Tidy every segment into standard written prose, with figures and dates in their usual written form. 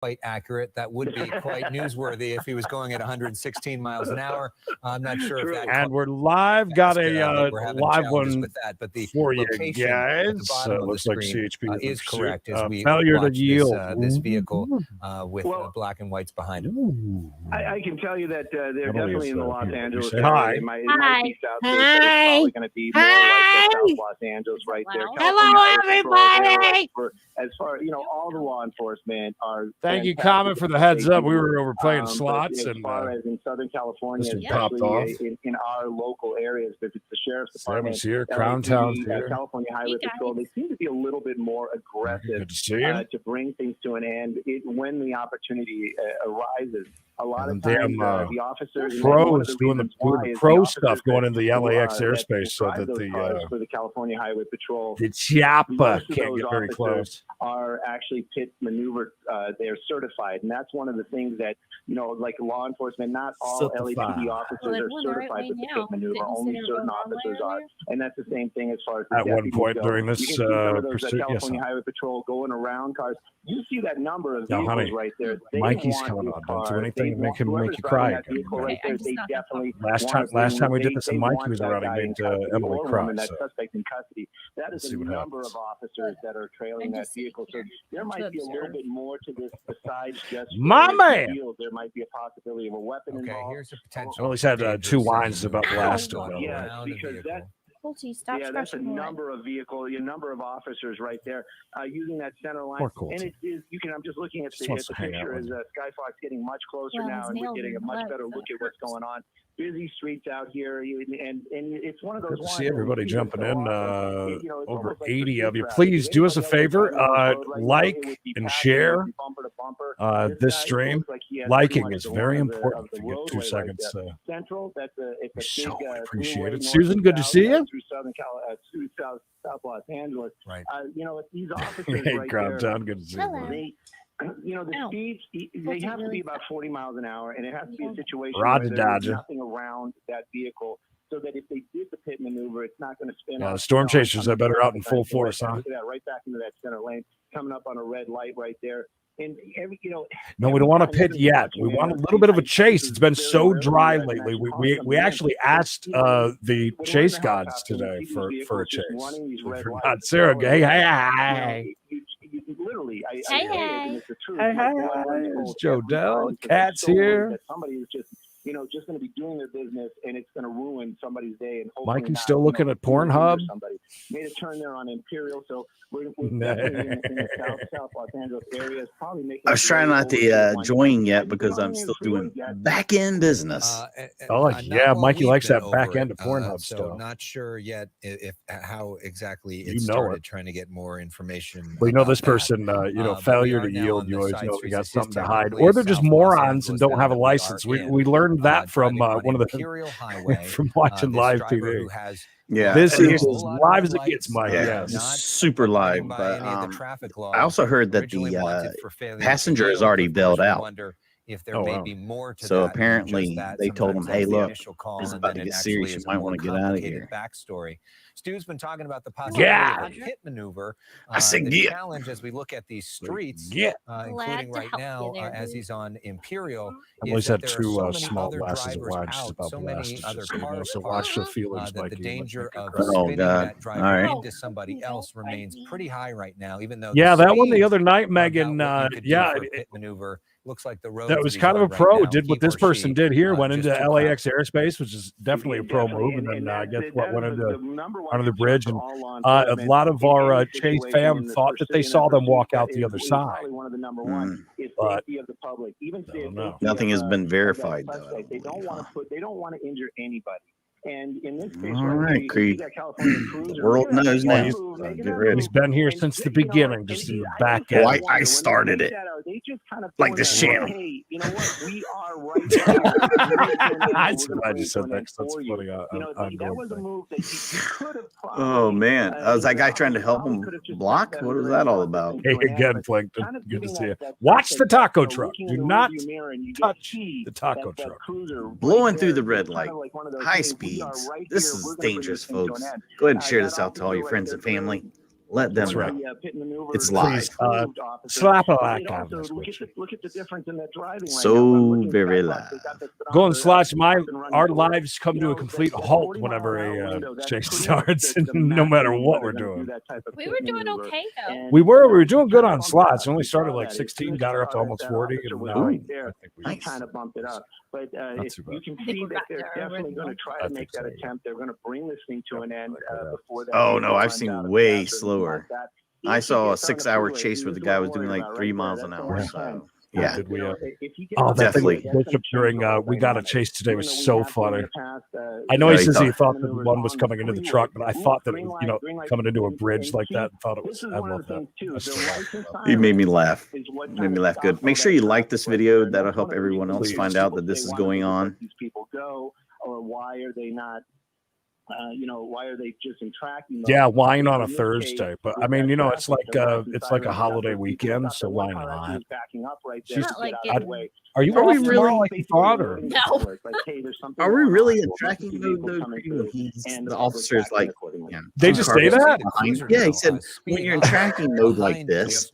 quite accurate. That would be quite newsworthy if he was going at 116 miles an hour. I'm not sure if that. And we're live. Got a live one with that, but the for you location guys. at the bottom of Looks the like screen CHP is correct. As we failure to watch yield. This vehicle with black and whites behind it. I can tell you that they're definitely in the Los Angeles area. Hi. It might be south, but it's probably going to be more like South Los Angeles right there. Hello, everybody. As far as all the law enforcement are. Thank you, Comment, for the heads up. We were over playing slots, as far as in Southern California, popped off. In our local areas, if it's the sheriff's department, here, Crown Town's here, California Highway Patrol, they seem to be a little bit more aggressive to bring things to an end when the opportunity arises. A lot of times, the officers pros doing the pro stuff going into the LAX airspace, so that for the California Highway Patrol, the Chiappa can't get very close. Are actually pit maneuver. They're certified, and that's one of the things that like law enforcement. Not all LAPD officers are certified with the pit maneuver. Only certain officers are, and that's the same thing as far as at one point during this pursuit. California Highway Patrol going around cars. You see that number of vehicles right there. Mikey's coming on. Don't do anything to make you cry again. Last time we did this, and Mikey was around, he made Emily cry. That suspect in custody. That is a number of officers that are trailing that vehicle. So there might be a little bit more to this besides just my man. There might be a possibility of a weapon involved. Here's a potential. Well, he's had 2 lines about last. Yeah, because that's a number of number of officers right there using that center line. And it is, I'm just looking at the picture as Skyfox getting much closer now, and we're getting a much better look at what's going on. Busy streets out here, and it's one of those. Good to see everybody jumping in. Over 80 of you. Please do us a favor, like and share this stream. Liking is very important. If you get 2 seconds. Central. That's a so appreciate it. Susan, good to see you. Through South Los Angeles. Right. These officers right there. Good to see you. The speeds, they have to be about 40 miles an hour, and it has to be a situation where there's nothing around that vehicle, so that if they did the pit maneuver, it's not going to spin off. The storm chasers are better out in full force, huh? Right back into that center lane, coming up on a red light right there. And no, we don't want to pit yet. We want a little bit of a chase. It's been so dry lately. We actually asked the chase gods today for a chase. Not Sarah. Hey. Literally, hey, it's Joe Dell. Cat's here. Somebody is just going to be doing their business, and it's going to ruin somebody's day. And Mikey's still looking at Pornhub. Somebody made a turn there on Imperial, so we're definitely in the South Los Angeles area. Probably making. I was trying not to join yet because I'm still doing back end business. Yeah, Mikey likes that back end of Pornhub stuff. Not sure yet if how exactly it started. Trying to get more information. Well, this person, failure to yield. You always know they got something to hide, or they're just morons and don't have a license. We learned that from one of the from watching live TV. Yeah, this is as live as it gets, Mike. Yeah, super live. But I also heard that the passenger is already bailed out. If there may be more to so apparently they told him, hey, look, it's about to get serious. You might want to get out of here. Backstory. Stu's been talking about the possibility of pit maneuver. The challenge as we look at these streets, including right now as he's on Imperial. I've always had 2 small glasses of wine. Just about blasted. So watch the feelings, that Mikey. The danger of spinning that driver into somebody else remains pretty high right now, even though that one the other night, Megan. Pit maneuver. Looks like the road that was kind of a pro. Did what this person did here. Went into LAX airspace, which is definitely a pro move. And then I guess what went into under the bridge. And a lot of our Chase fam thought that they saw them walk out the other side. But nothing has been verified though. They don't want to injure anybody. And in this case, all right, Creed. The world knows now. He's been here since the beginning, just in the back end. Well, I started it. Like this channel. Hey, you know what? We are right there. I'm glad you said that. That's funny. That was a move that you could have. Oh man, was that guy trying to help him block? What was that all about? Hey, again, Plankton. Good to see you. Watch the taco truck. Do not touch the taco truck. Blowing through the red light, high speeds. This is dangerous, folks. Go ahead and share this out to all your friends and family. Let them right. know. It's live. Slap a like Look at the difference in that driving. So very live. Golden Slots, our lives come to a complete halt whenever a chase starts, no matter what we're doing. We were doing okay though. We were doing good on slots. We only started like 16, got her up to almost 40, and now I think we kind of bumped it up. But you can see that they're definitely going to try to make that attempt. They're going to bring this thing to an end before that. Oh no, I've seen way slower. I saw a 6-hour chase where the guy was doing like 3 miles an hour. So yeah, did we? Definitely. Bishop during we got a chase today was so funny. I know he says he thought that the one was coming into the truck, but I thought that it was, coming into a bridge like that. Thought it was. I love that. He made me laugh. Made me laugh good. Make sure you like this video. That'll help everyone else find out that this is going on. These people go, or why are they not? Why are they just in tracking? Yeah, wine on a Thursday, but I mean, it's like a holiday weekend, so why not? Are you we really like you thought, or no? Are we really in tracking mode though? The officer's like, yeah. They just say that? Yeah, he said when you're in tracking mode like this,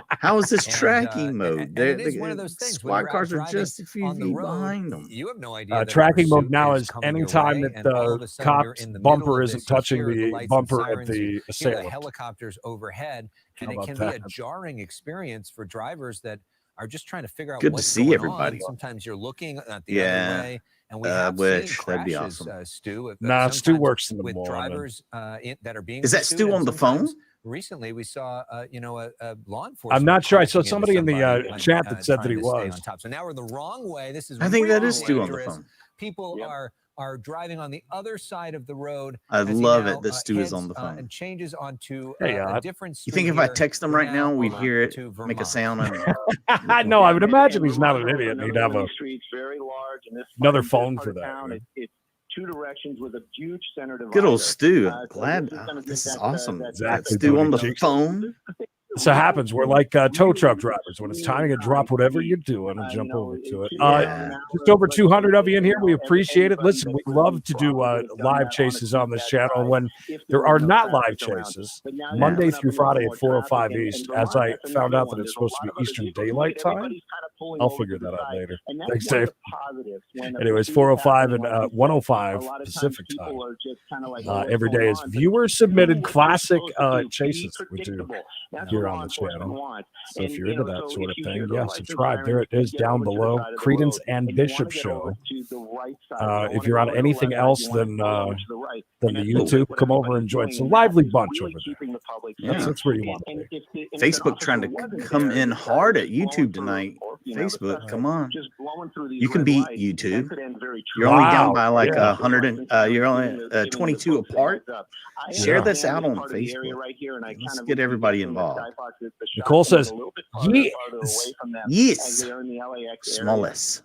how is this tracking mode? The squad cars are just a few feet behind them. You have no idea. Tracking mode now is anytime that the cop's bumper isn't touching the bumper of the assailant. Helicopters overhead, and it can be a jarring experience for drivers that are just trying to figure out. Good to see everybody. Sometimes you're looking at the other way, and we have wish seen that'd be crashes, awesome. Stu. Stu works in the with morning. drivers that are being. Is that Stu on the phone? Recently, we saw, a law enforcement. I'm not sure. I saw somebody in the chat that said that he was. So now we're the wrong way. This is. I think that is Stu Stu on the phone. People are driving on the other side of the road. I love it that Stu is on the phone. And changes onto a different. You think if I text him right now, we'd hear it make a sound? No, I would imagine he's not an idiot. He'd have another phone for that. It's 2 directions with a huge center divider. Good old Stu. Glad this is awesome. Exactly. Stu on the phone. So happens. We're like tow truck drivers. When it's time to drop whatever you're doing and jump over to it. Just over 200 of you in here. We appreciate it. Listen, we love to do live chases on this channel. When there are not live chases, Monday through Friday at 4:05 East, as I found out that it's supposed to be Eastern Daylight Time, I'll figure that out later. Thanks, Dave. Anyways, 4:05 and 1:05 Pacific Time. Every day is viewer-submitted classic chases we do here on the channel. So if you're into that sort of thing, subscribe. There it is down below. Creedence and Bishop Show. If you're on anything else than the YouTube, come over and join. It's a lively bunch over there. That's where you want to be. Facebook trying to come in hard at YouTube tonight. Facebook, come on. You can beat YouTube. You're only down by like 100 and you're only 22 apart. Share this out on Facebook. Let's get everybody involved. Nicole says, yes, smallest.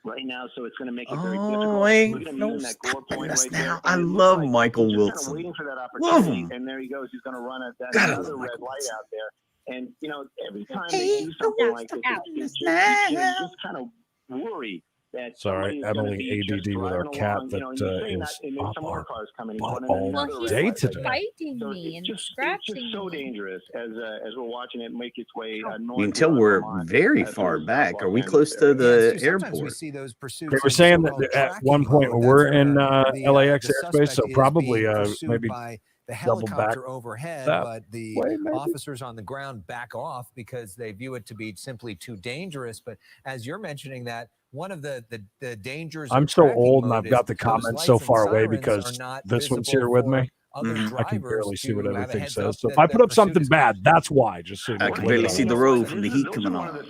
Right now, so it's going to make it very difficult. Stop us now. I love Michael Wilson. Waiting for that opportunity, and there he goes. He's going to run another red light out there. And every time they do something like this, it's just kind of worry. Sorry, Emily ADD with our cat that is up all day today. Fighting me and scratching me. It's so dangerous as we're watching it make its way north. Until we're very far back. Are we close to the airport? They were saying that at one point we're in LAX airspace, so probably maybe the helicopter overhead, but the officers on the ground back off because they view it to be simply too dangerous. But as you're mentioning that, one of the dangers. I'm so old and I've got the comments so far away because this one's here with me. I can barely see what everything says. So if I put up something bad, that's why. Just so I can barely see the road from the heat coming on.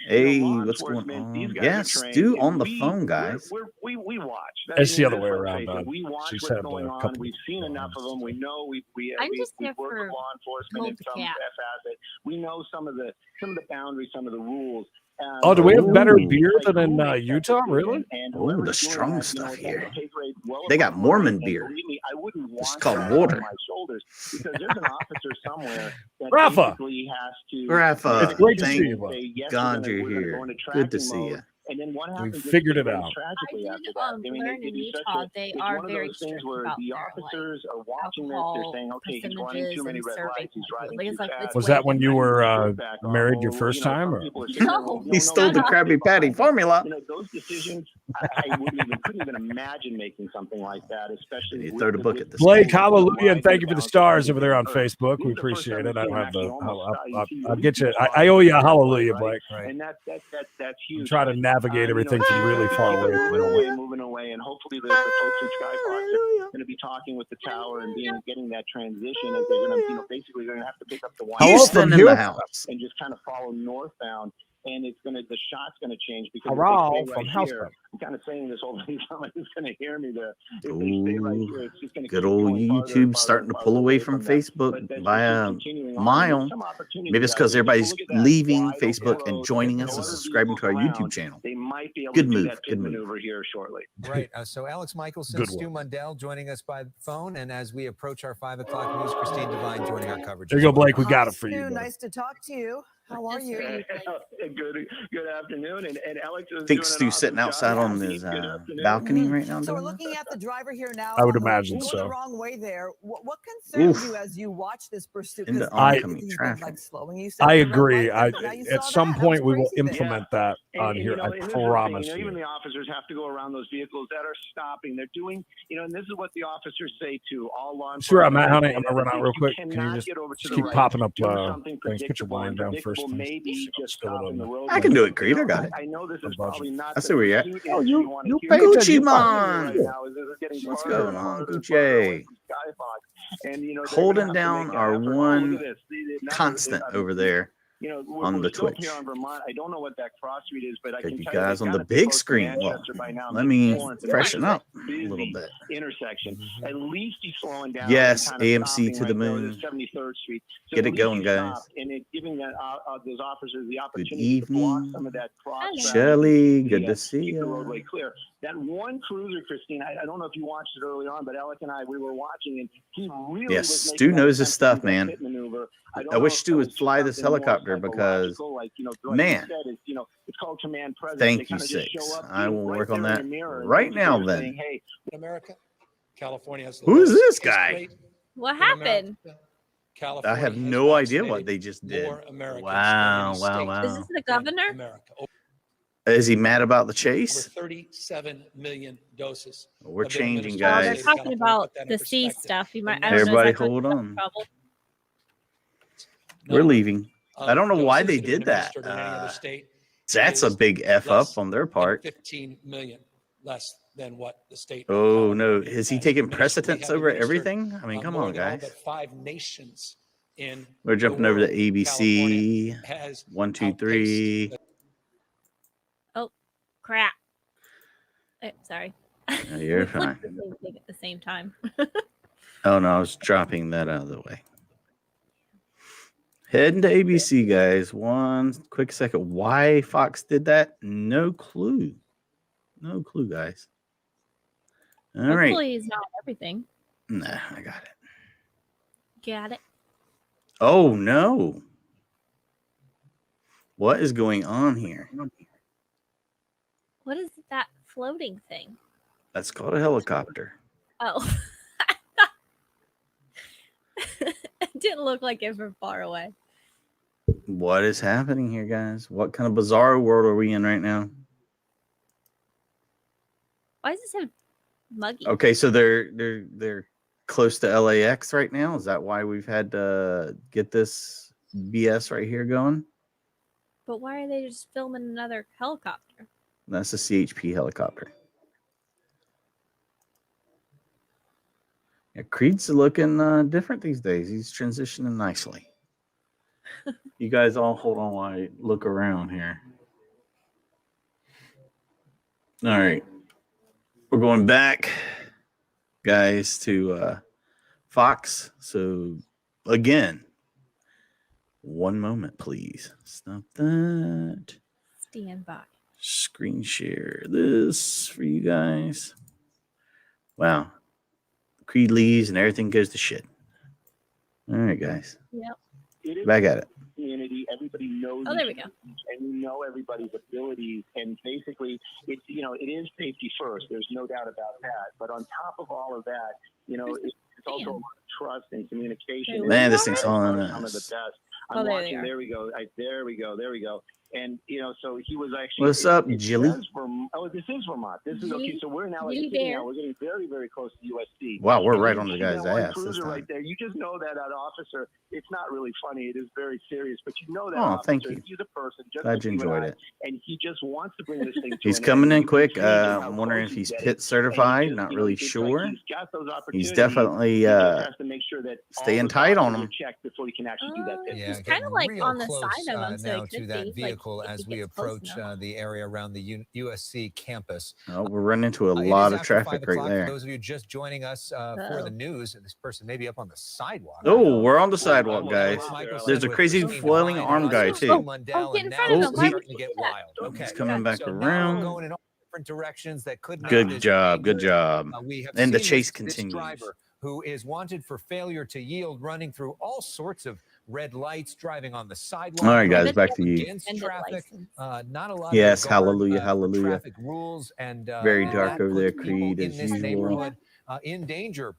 Hey, what's going on? Yeah, Stu on the phone, guys. We watch. It's the other way around. We watch what's going on. We've seen enough of them. We know we work with law enforcement and some FS. We know some of the boundaries, some of the rules. Do we have better beer than in Utah? Really? Oh, the strong stuff here. They got Mormon beer. It's called water. Rafa! Rafa, it's great to see you. God, you're here. Good to see you. And then what happens? We figured it out. Tragically I after did that. I mean, learn in Utah they are very strict about the their, officers are watching this. alcohol They're saying, okay, he's running too many red lights. He's driving too fast. Was that when you were married your first time? Or? No, He stole the Krabby Patty formula. You know, those decisions, I couldn't even imagine making something like that, especially. You throw the book at the Blake, hallelhuge, and thank you for the stars over there on Facebook. We appreciate it. I don't have the. I'll get you. I owe you a hallelujah, Blake. Right. And that's huge. I'm trying to navigate everything from really far away. Moving away, and hopefully the folks in Skyfox are going to be talking with the tower and getting that transition, as they're going to, basically they're going to have to pick up the one Houston in the house and just kind of follow northbound. And the shot's going to change because from house. I'm kind of saying this whole thing. Somebody's going to hear me there. If they stay right here, it's just going to good old YouTube starting to pull away from Facebook by a mile. Maybe it's because everybody's leaving Facebook and joining us and subscribing to our YouTube channel. They might be able good to do move. that Good maneuver here shortly. Right. So Alex Michelson, Stu Mundell joining us by phone, and as we approach our 5 o'clock news, Christine Devine joining our coverage. There you go, Blake. We got it for you. Nice to talk to you. How are you? Good afternoon. And Alex is I think Stu's sitting outside on his balcony right now. So we're looking at the driver here now. I would imagine so. The wrong way there. What concerns you as you watch this pursuit? Into oncoming traffic. Like slowing. I agree. At some point we will implement that on here. I promise you. Even the officers have to go around those vehicles that are stopping. They're doing, and this is what the officers say to all law enforcement. Sure, I'm going to run out real quick. Can you just keep popping up things? Put your volume down first. I can do it, Creed. I got it. I know this is probably not. I see where you're at. Oh, you pay Gucci man. What's going on, Gucci? And holding down our one constant over there. On the Twitch. Here in Vermont. I don't know what that cross street is, but I can you tell guys you on the big screen. Well, let me freshen up a little bit. Intersection. At least he's slowing down. Yes, AMC to the moon. 73rd Street. So get it going, guys. And it's giving that those officers the opportunity good evening, to block some of that cross. Shelly. Good to see you. you. The roadway clear. That one cruiser, Christine. I don't know if you watched it early on, but Alec and I, we were watching, and he really yes, Stu knows his stuff, man. I wish Stu would fly this helicopter because, man, it's called command presence. Thank you, Six. I will work on that right now. Then, hey, America, California has. Who is this guy? What happened? I have no idea what they just did. Wow. Is this the governor? Is he mad about the chase? Over 37 million doses. We're changing, guys. They're talking about the sea stuff. You might. Everybody, hold on. We're leaving. I don't know why they did that. That's a big F up on their part. 15 million less than what the state. Oh no! Is he taking precedence over everything? I mean, come on, guys. 5 nations in. We're jumping over to ABC. 1, 2, 3. Oh, crap! Sorry. No, you're fine. At the same time. Oh no! I was dropping that out of the way. Heading to ABC, guys. One quick second. Why Fox did that? No clue. No clue, guys. All right. Hopefully he's not everything. Nah, I got it. Got it. Oh, no. What is going on here? What is that floating thing? That's called a helicopter. Oh. It didn't look like it from far away. What is happening here, guys? What kind of bizarre world are we in right now? Why is this so muggy? Okay, so they're close to LAX right now. Is that why we've had to get this BS right here going? But why are they just filming another helicopter? That's a CHP helicopter. Yeah, Creed's looking different these days. He's transitioning nicely. You guys all hold on while I look around here. All right. We're going back, guys, to Fox. So, again, one moment, please. Stop that. Stand by. Screen share this for you guys. Wow. Creed leaves and everything goes to shit. All right, guys. Yep. Back at it. community. Everybody knows. Oh, there we go. And you know everybody's abilities. And basically, it's it is safety first. There's no doubt about that. But on top of all of that, it's also a lot of trust and communication. Man, this thing's on some of the best. Oh, I'm there watching. they There we go. There we go. There we go. And so he was actually. What's up, Jilly? This is Vermont. This is okay. So we're now. We're getting very, very close to USC. Wow, we're right on the guy's ass this time. Right there. You just know that officer. It's not really funny. It is very serious. But you know that. Oh, officer, thank you. He's a person. Just Glad you enjoyed it. And he just wants to bring this thing. To He's coming in quick. I'm wondering if he's pit certified. Not really sure. He's got those He's definitely has to make sure that staying tight on him. Checked before he can actually do that. Yeah, He's kind of like on the side of him, so now it to could that be vehicle like, as we approach the area around the USC campus. Oh, we're running into a It lot is of after traffic 5 right o'clock. there. For those of you just joining us for the news, this person may be up on the sidewalk. Oh, we're on the sidewalk, guys. There's a crazy Christine flailing Devine, arm guy Steve too. Mundell, get in and front now of it's him. Why would starting to you get do that? wild. Okay, He's coming back so now around. we're going in all different directions that could make Good this job. Good dangerous. job. We have And the seen chase this continues. driver who is wanted for failure to yield, running through all sorts of red lights, driving on the sidewalk. All right, guys, back to you. Against traffic. Not a lot Yes, of regard, hallelujah, for hallelure. traffic rules and Very and dark that over there, puts people Creed, in as this usual. neighborhood in danger.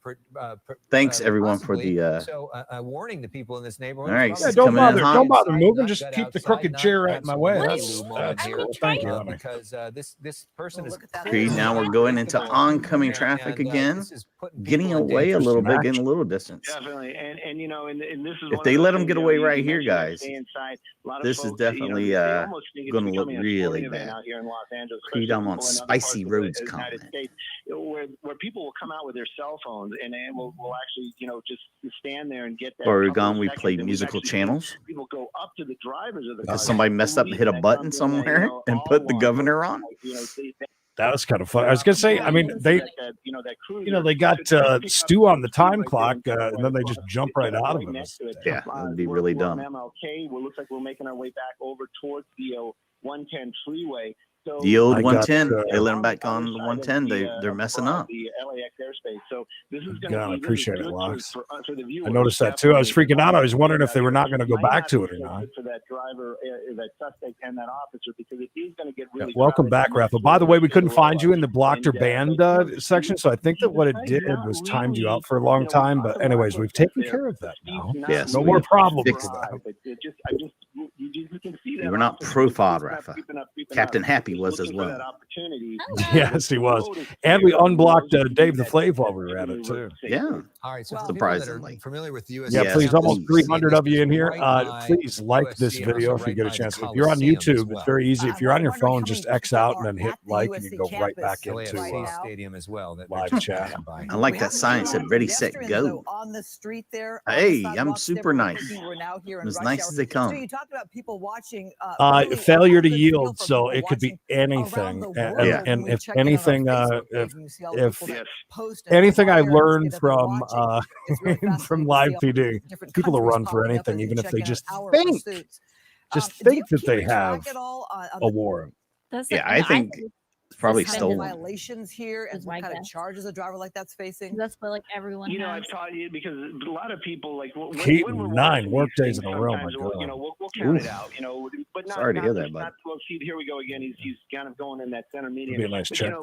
Thanks everyone for Possibly. the So warning to people in this neighborhood. All right, probably don't coming in bother, hot. don't bother moving. Not Just gut keep the outside, crooked not chair out in my way. absolutely That's here, cool. Thank you, honey. because this person is Creed. Now we're going into oncoming traffic again, this is putting getting people in away a danger. little bit, getting a little distance. Definitely, and and this is If one they of let the them get things, away you right you here, mentioned guys, stay inside. A lot of this is folks, definitely they almost think it's going to look becoming a really sporting event bad. out here in Los Angeles, Creed, especially I'm on people in other Spicy parts of the Roads United comment. States, where people will come out with their cell phones and will actually just stand there and get that. Oregon, we seconds, played and musical actually seen channels people go up to the drivers of the because cars, somebody messed up and hit a button somewhere and put the governor on. That was kind of fun. I was gonna say, I mean, they got Stu on the time clock, and then they just jump right out of it. Yeah, that would be really we're on dumb. MLK. Looks like we're making our way back over towards the 110 freeway. So The old I got, 110, they let them back on the 110. They're messing up. The LAX airspace. So this is going God, I to appreciate it, good Lux. for the viewers. I noticed that too. I was freaking out. I was wondering if they were not going to go back to it or not. For that driver, that suspect, and that officer, because it is going to get really. Welcome back, Rafa. By the way, we couldn't find you in the blocked or banned section, so I think that what it did was timed you out for a long time. But anyways, we've taken care of that now. Yes, no more problems. You were not profiled, Rafa. Captain Happy was as well. Yes, he was. And we unblocked Dave the Flav while we were at it too. Yeah. All right, so for surprisingly. people that are familiar with US. Yeah, Yes, please, almost please. 300 of you in here. Right by Please like this USC and video also if you get a right by chance. the If you're on Coliseum as YouTube, well. it's very easy. If you're on your wondering phone, how just many X people out and are then hit at the like, and you USC go right back campus into right now. Stadium as well. That live they're just chat. passing by. I like that sign. It said ready, set, go. On the street there. Hey, I'm super nice. We're now here in As rush nice hour. as they come. So you talked about people watching. Failure to yield, so it could be anything. Yeah. And if anything, if anything I learned from from live PD, people will run for anything, even if they just think that they have a warrant. Yeah, I think it's probably stolen stolen. Violations here, and what kind of charges a driver like that's facing. That's what like everyone. I've taught you because a lot of people like Keaton, when we're 9 watching work these days in things, a row. My sometimes God. we'll count Oof. it out. But not, Sorry to hear not- that, bud. not- well, see, here we go again. He's kind of going in that center median. It'd be a nice But, check,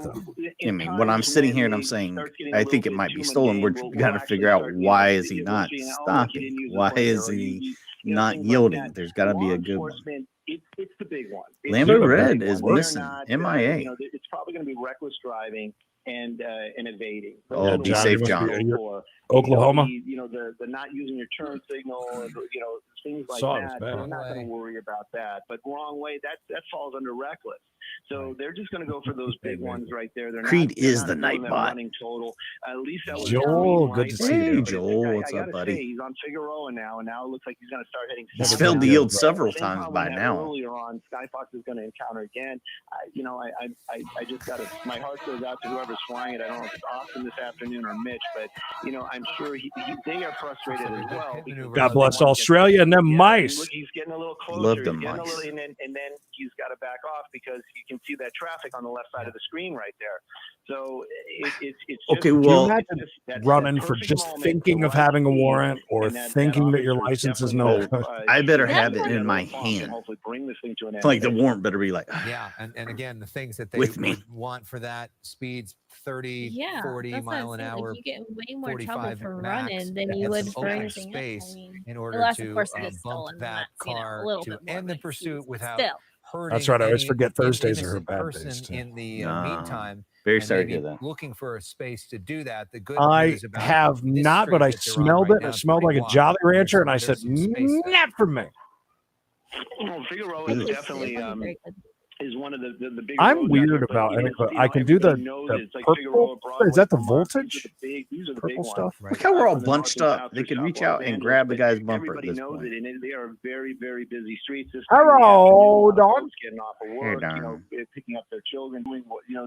I mean, when I'm sitting here and I'm saying, I think it might be stolen, we're got to figure out why is he not stopping? Why is he not yielding? There's got to be a good one. It's the big one. Lambda It's Red the is big one. missing. They're not, MIA. It's probably going to be reckless driving and evading. Oh, be safe, John. Oklahoma. The not using your turn signal, things like Saw it was that. bad. We're not going to worry about that. But wrong way, that falls under reckless. So they're just going to go for those big ones right there. Creed is the doing night that bot. running total. At least that was Joel, green good light. to see you. Hey, Joel, what's I up, gotta buddy? say, he's on Figueroa now, and now it looks like he's going to start hitting. He's Never filled the been yield good, several Same times problem by we had now. Earlier on, Skyfox is going to encounter again. I just got to. My heart goes out to whoever's flying it. I don't know if it's Austin this afternoon or Mitch, but I'm sure they are frustrated as well. God bless Australia and them mice. Look, he's getting a little closer. Love them He's getting mice. and then he's got to back off because can see that traffic on the left side of the screen right there. So it's okay. just, Well, running for just thinking of having a warrant or thinking that your license is no. I better have it in my hand. It's like the warrant better be like, yeah, and again, the things that they would want for that speeds 30, 40 mile an hour. Like, you get way more trouble 45 for max, running than you and would some for open anything space else. I mean, in order unless, to of course, it is bump stolen, that that's, car a little to bit more end the of an pursuit excuse, without still. hurting. That's right. I always forget Thursdays are her innocent bad person days too. in the meantime. very and sorry to maybe hear that. looking for a space to do that. The good I news about have this not, but I street that they're on smelled right it. now It is smelled pretty like a wide. Jolly Rancher, and I There's said, some space there. not for me. Well, Figueroa is definitely is one of the big. I'm weird about it, but I can do the purple. Is that the voltage? These are the purple big stuff. ones. Look how we're all bunched up. They could reach out and grab the guy's bumper at this point. Everybody knows it, and they are very, very busy streets. Hello, Don. Getting off of work, picking up their children, doing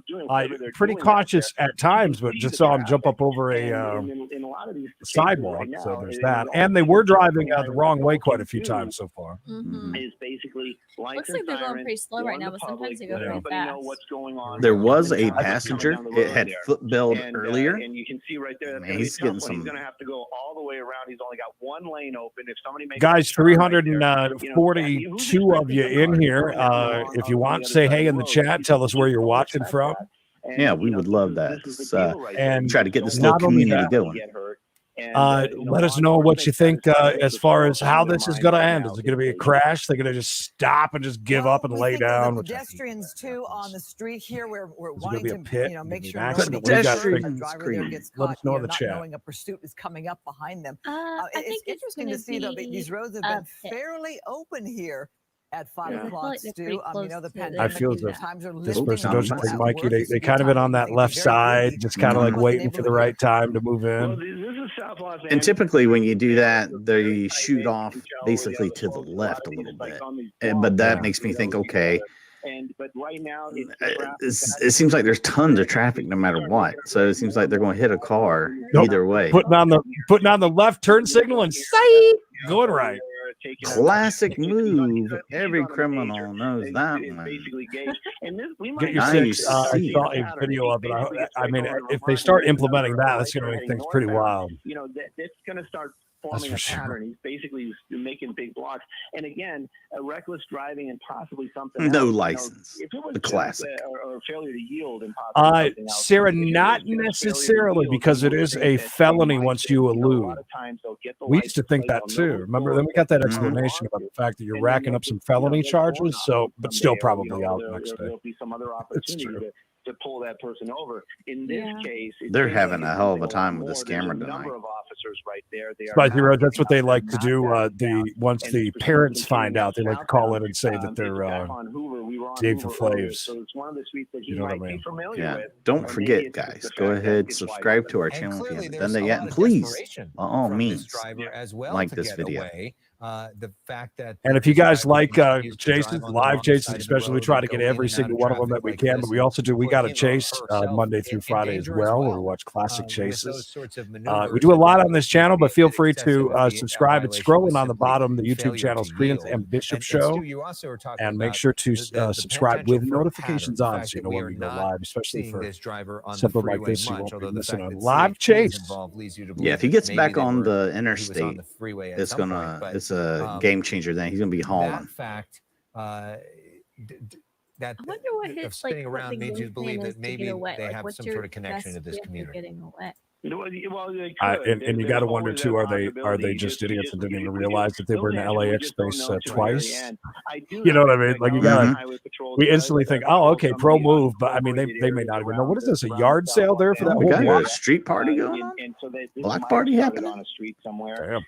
doing I'm pretty cautious at times, but just saw him jump up over a in a lot of these sidewalk. So there's that, and they were driving the wrong way quite a few times so far. Is basically Looks like they're going pretty slow right now, but sometimes they go pretty fast. What's going on. There was a passenger. It had footbelled earlier. And you can see right there. Man, he's getting some. He's going to have to go all the way around. He's only got one lane open. If somebody makes guys, 342 of you in here. If you want, say hey in the chat. Tell us where you're watching from. Yeah, we would love that. And try to get this little community going. Let us know what you think as far as how this is going to end. Is it going to be a crash? They're going to just stop and just give up and lay down. Pedestrians too on the street here. We're wanting to make sure nobody gets caught. Let us know in the chat. Knowing a pursuit is coming up behind them. It's interesting to see though these roads have been fairly open here at 5 o'clock, Stu. The pandemic, I feel that times are this limiting person on doesn't think work. Mikey. They kind of been on that left side, just kind of like waiting for the right time to move in. And typically when you do that, they shoot off basically to the left a little bit. But that makes me think, okay, but right now it seems like there's tons of traffic no matter what. So it seems like they're going to hit a car either way. Putting on the left turn signal and sight, going right. Classic move. Every criminal knows that one. Get your six. I saw a video of it. I mean, if they start implementing that, that's going to make things pretty wild. That's going to start forming a pattern. He's basically making big blocks. And again, reckless driving and possibly something no else. license. If it was the classic. Or failure to yield and possibly Sarah, not necessarily, because it is a felony once you elude. We used to think that too. Remember, then we got that explanation about the fact that you're racking up some felony charges. So, but still probably out next day. There'll be some other opportunity to pull that person over. In this case, they're having a hell of a time with this camera tonight. Number of officers right there. Spicy Road, that's what they like to do. Once the parents find out, they like to call in and say that they're Dave for Flaves. So it's one of the streets that you know what I mean? Yeah. Don't forget, guys. Go ahead, subscribe to our channel if you haven't done that yet, and please, by all means, like this video. The fact that, and if you guys like chases, live chases, especially, we try to get every single one of them that we can. But we also do. We got a chase Monday through Friday as well, where we watch classic chases. We do a lot on this channel, but feel free to subscribe. It's scrolling on the bottom. The YouTube channel's Creedence and Bishop Show, and make sure to subscribe with notifications on, so you know when we go live, especially for something like this. You won't be missing a live chase. Yeah, if he gets back on the interstate, it's a game changer. Then he's gonna be hauling. That fact, that I wonder what his spinning around made you believe that maybe they have some sort of connection to this community. Getting away? And you got to wonder too: are they just idiots and didn't even realize that they were in the LAX space twice? You know what I mean? Like you got we instantly think, oh, okay, pro move, but I mean they may not even know. What is this? A yard sale there for that whole block? A street party going on? Block party happening on a street somewhere.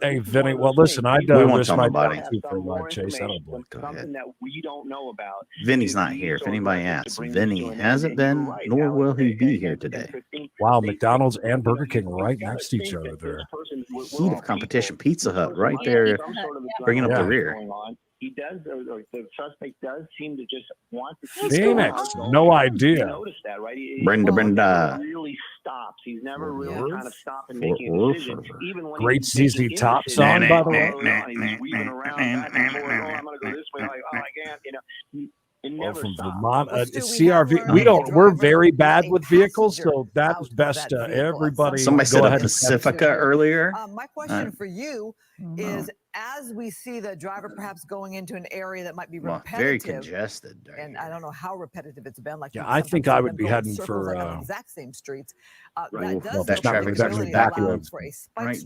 Hey, Vinny. Well, listen, I risk my body for a live chase. I don't blame. Something that we don't know about. Vinny's not here. If anybody asks, Vinny hasn't been, nor will he be here today. Wow, McDonald's and Burger King right next to each other there. Heat of competition. Pizza Hut right there, bringing up the rear. He does, or the suspect does seem to just want to see Phoenix. No idea. Notice that, right? Brenda. Really stops. He's never really kind of stopped and making a decision. Even when great ZZ Top song, by the way. He's weaving around back and forth. Oh, I'm going to go this way. I can't. from Vermont. CRV. We're very bad with vehicles, so that is best. Everybody. Somebody said a Pacifica earlier. My question for you is: as we see the driver perhaps going into an area that might be repetitive, very congested, and I don't know how repetitive it's been. Like, I think I would be heading for exact same streets. That traffic's actually back right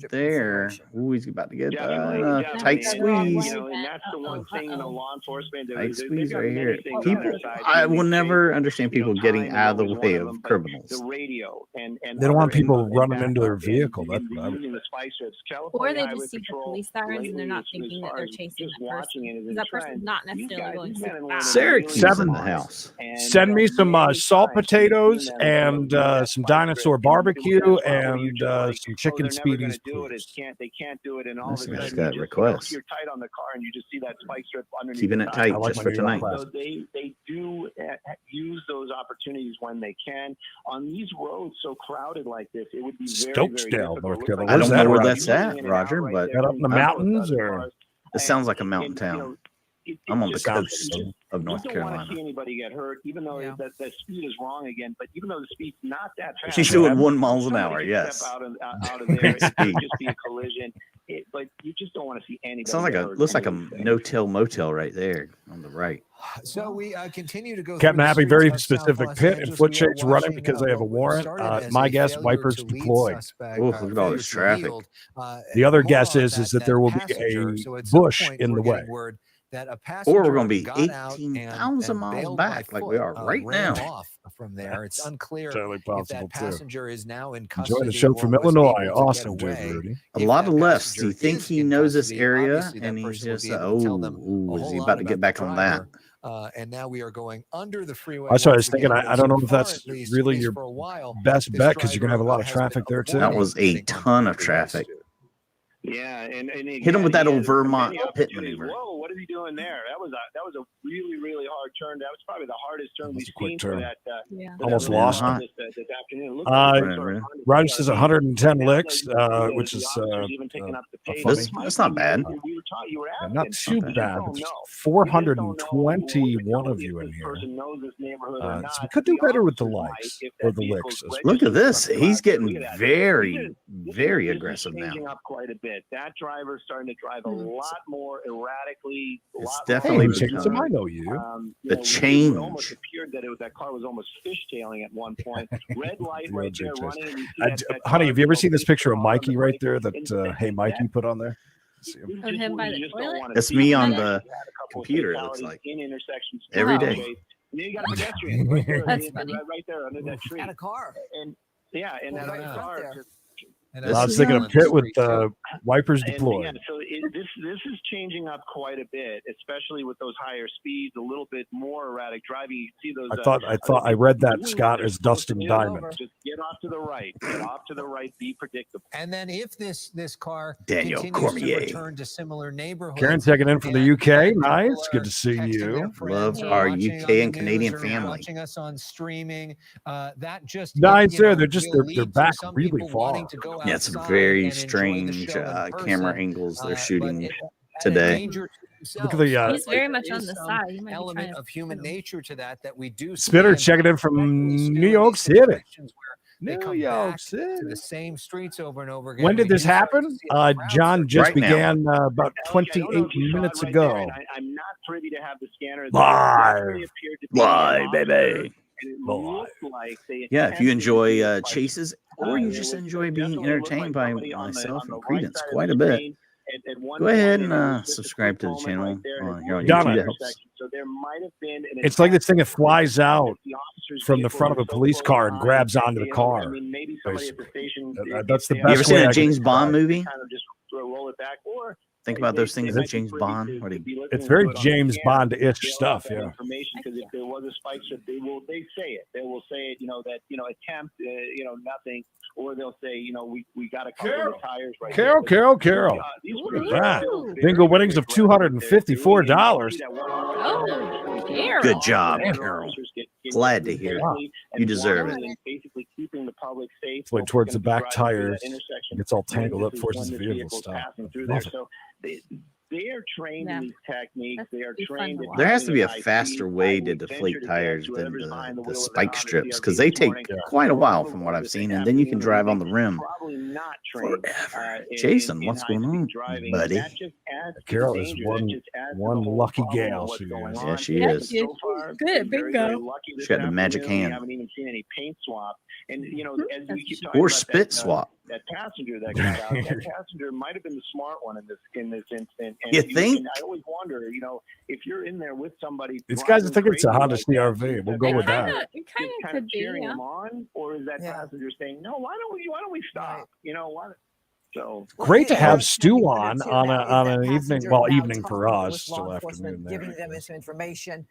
there. Ooh, he's about to get tight squeeze. And that's the one thing, law enforcement. Tight squeeze right here. People, I will never understand people getting out of the way of criminals. The radio and they don't want people running into their vehicle. That's or they just see the police sirens and they're not thinking that they're chasing that person. That person's not necessarily going super fast. Syracuse in the house. Send me some salt potatoes and some dinosaur barbecue and some chicken speedies. They can't do it, and all of a sudden got requests. You're tight on the car, and you just see that spike strip underneath. Keeping it tight just for tonight. So they do use those opportunities when they can on these roads so crowded like this. It would be Stokesdale, North Carolina. I don't know where that's at, Roger, but up in the mountains, or it sounds like a mountain town. I'm on the coast of North Carolina. You don't want to see anybody get hurt, even though the speed is wrong again. But even though the speed's not that fast, she's doing 1 mile an hour. Yes, out of there, it could just be a collision. But you just don't want to see anybody. Sounds like looks like a no-till motel right there on the right. So we continue to go. Captain Happy, very specific pit and foot shakes running because they have a warrant. My guess, wipers deployed. Oh, look at all this traffic. The other guess is that there will be a bush in the way. Or we're going to be 18,000 miles back like we are right now. From there, it's unclear if that passenger is now in custody. Enjoy the show from Illinois. Awesome, Rudy. A lot of lefts. Do you think he knows this area? And he's just, is he about to get back on that? And now we are going under the freeway. That's what I was thinking. I don't know if that's really your best bet because you're going to have a lot of traffic there too. That was a ton of traffic. Yeah, and hit him with that old Vermont pit maneuver. Whoa, what is he doing there? That was a really hard turn. That was probably the hardest turn we've seen for that. Almost lost him. This afternoon. Roger says 110 licks, which is that's not bad. Not too bad. 421 of you in here. So we could do better with the likes or the licks. Look at this. He's getting very aggressive now. Quite a bit. That driver's starting to drive a lot more erratically. It's definitely changing. I know you. The change. It almost appeared that car was almost fishtailing at one point. Red light right there running. Honey, have you ever seen this picture of Mikey right there that Hey Mikey put on there? Of him by the toilet? That's me on the computer, it looks like. Every day. And then you got a pedestrian right there, That's funny. right there under that tree. And a car. And that other car just. I was thinking of pit with wipers deployed. Again, so this is changing up quite a bit, especially with those higher speeds, a little bit more erratic driving. You see those. I read that, Scott, as Dustin Diamond. Just get off to the right. Get off to the right. Be predictable. And then if this car Daniel continues Cormier. to return to similar neighborhoods. Karen checking in from the UK. Nice. Good to see you. Love our UK and Canadian family. Watching us on streaming. That just nice there. They're back really far. Yeah, it's very strange camera angles they're shooting today. Look at the he's very much on the side. He element of human nature to that we do. Spitter checking in from New York City. New York City. To the same streets over and over again. When did this happen? John just began about 28 minutes ago. I'm not privy to have the scanner. Live, baby. Yeah, if you enjoy chases or you just enjoy being entertained by myself and Creedence quite a bit, go ahead and subscribe to the channel here on YouTube. It's like this thing that flies out from the front of a police car and grabs onto the car. That's the best way. You ever seen a James Bond movie? Think about those things like James Bond. It's very James Bond-ish stuff, yeah. Because if there was a spike strip, they say it. They will say it, that attempt, nothing, or they'll say, we got to cover the tires right Carol. Look at that. Bingo winnings of $254. Oh, good job, Carol. Glad to hear it. You deserve it. Basically keeping the public safe. Play towards the back tires. It's all tangled up, forces the vehicle to stop. So they are trained in these techniques. They are trained. There has to be a faster way to deflate tires than the spike strips, because they take quite a while from what I've seen, and then you can drive on the rim forever. Jason, what's going on, buddy? Carol is one lucky gal. She is. Yeah, she is. Good, bingo. She got the magic hand. Haven't even seen any paint swap, and you know, as we keep talking Or about spit swap. That passenger that got out, that passenger might have been the smart one in this instant. And You think? And I always wonder, you know, if you're in there with somebody. These guys are thinking it's a Honda CRV. We'll go with that. It kind of could be. Cheering them on, or is that passenger saying, "No, why don't we stop?" You know what? So great to have Stu on an evening. Well, evening for us, still afternoon there. Giving them some information.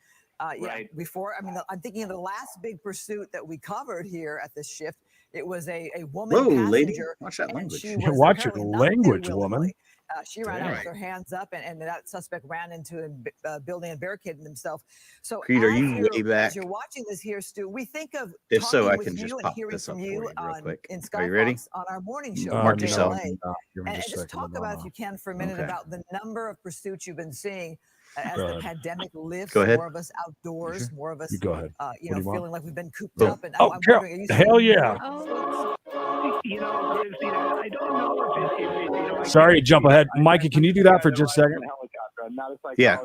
Before, I mean, I'm thinking of the last big pursuit that we covered here at this shift. It was a woman passenger. Lady, watch that language. Watch your language, woman. She ran out with her hands up, and that suspect ran into a building and barricaded himself. So, Creed, are you way back? As you're watching this here, Stu, we think of if so, I with can just you and pop hearing this up from for you you real quick. in Are you ready? Skybox on our morning show. Mark yourself. And just talk about, if you can, for a minute about the number of pursuits you've been seeing as the pandemic lifts. More of us outdoors, more of us, you go ahead. Feeling like we've been cooped up. And I'm Carol, hell yeah. You know, I don't know if sorry to jump ahead. Mikey, can you do that for just a second? Yeah.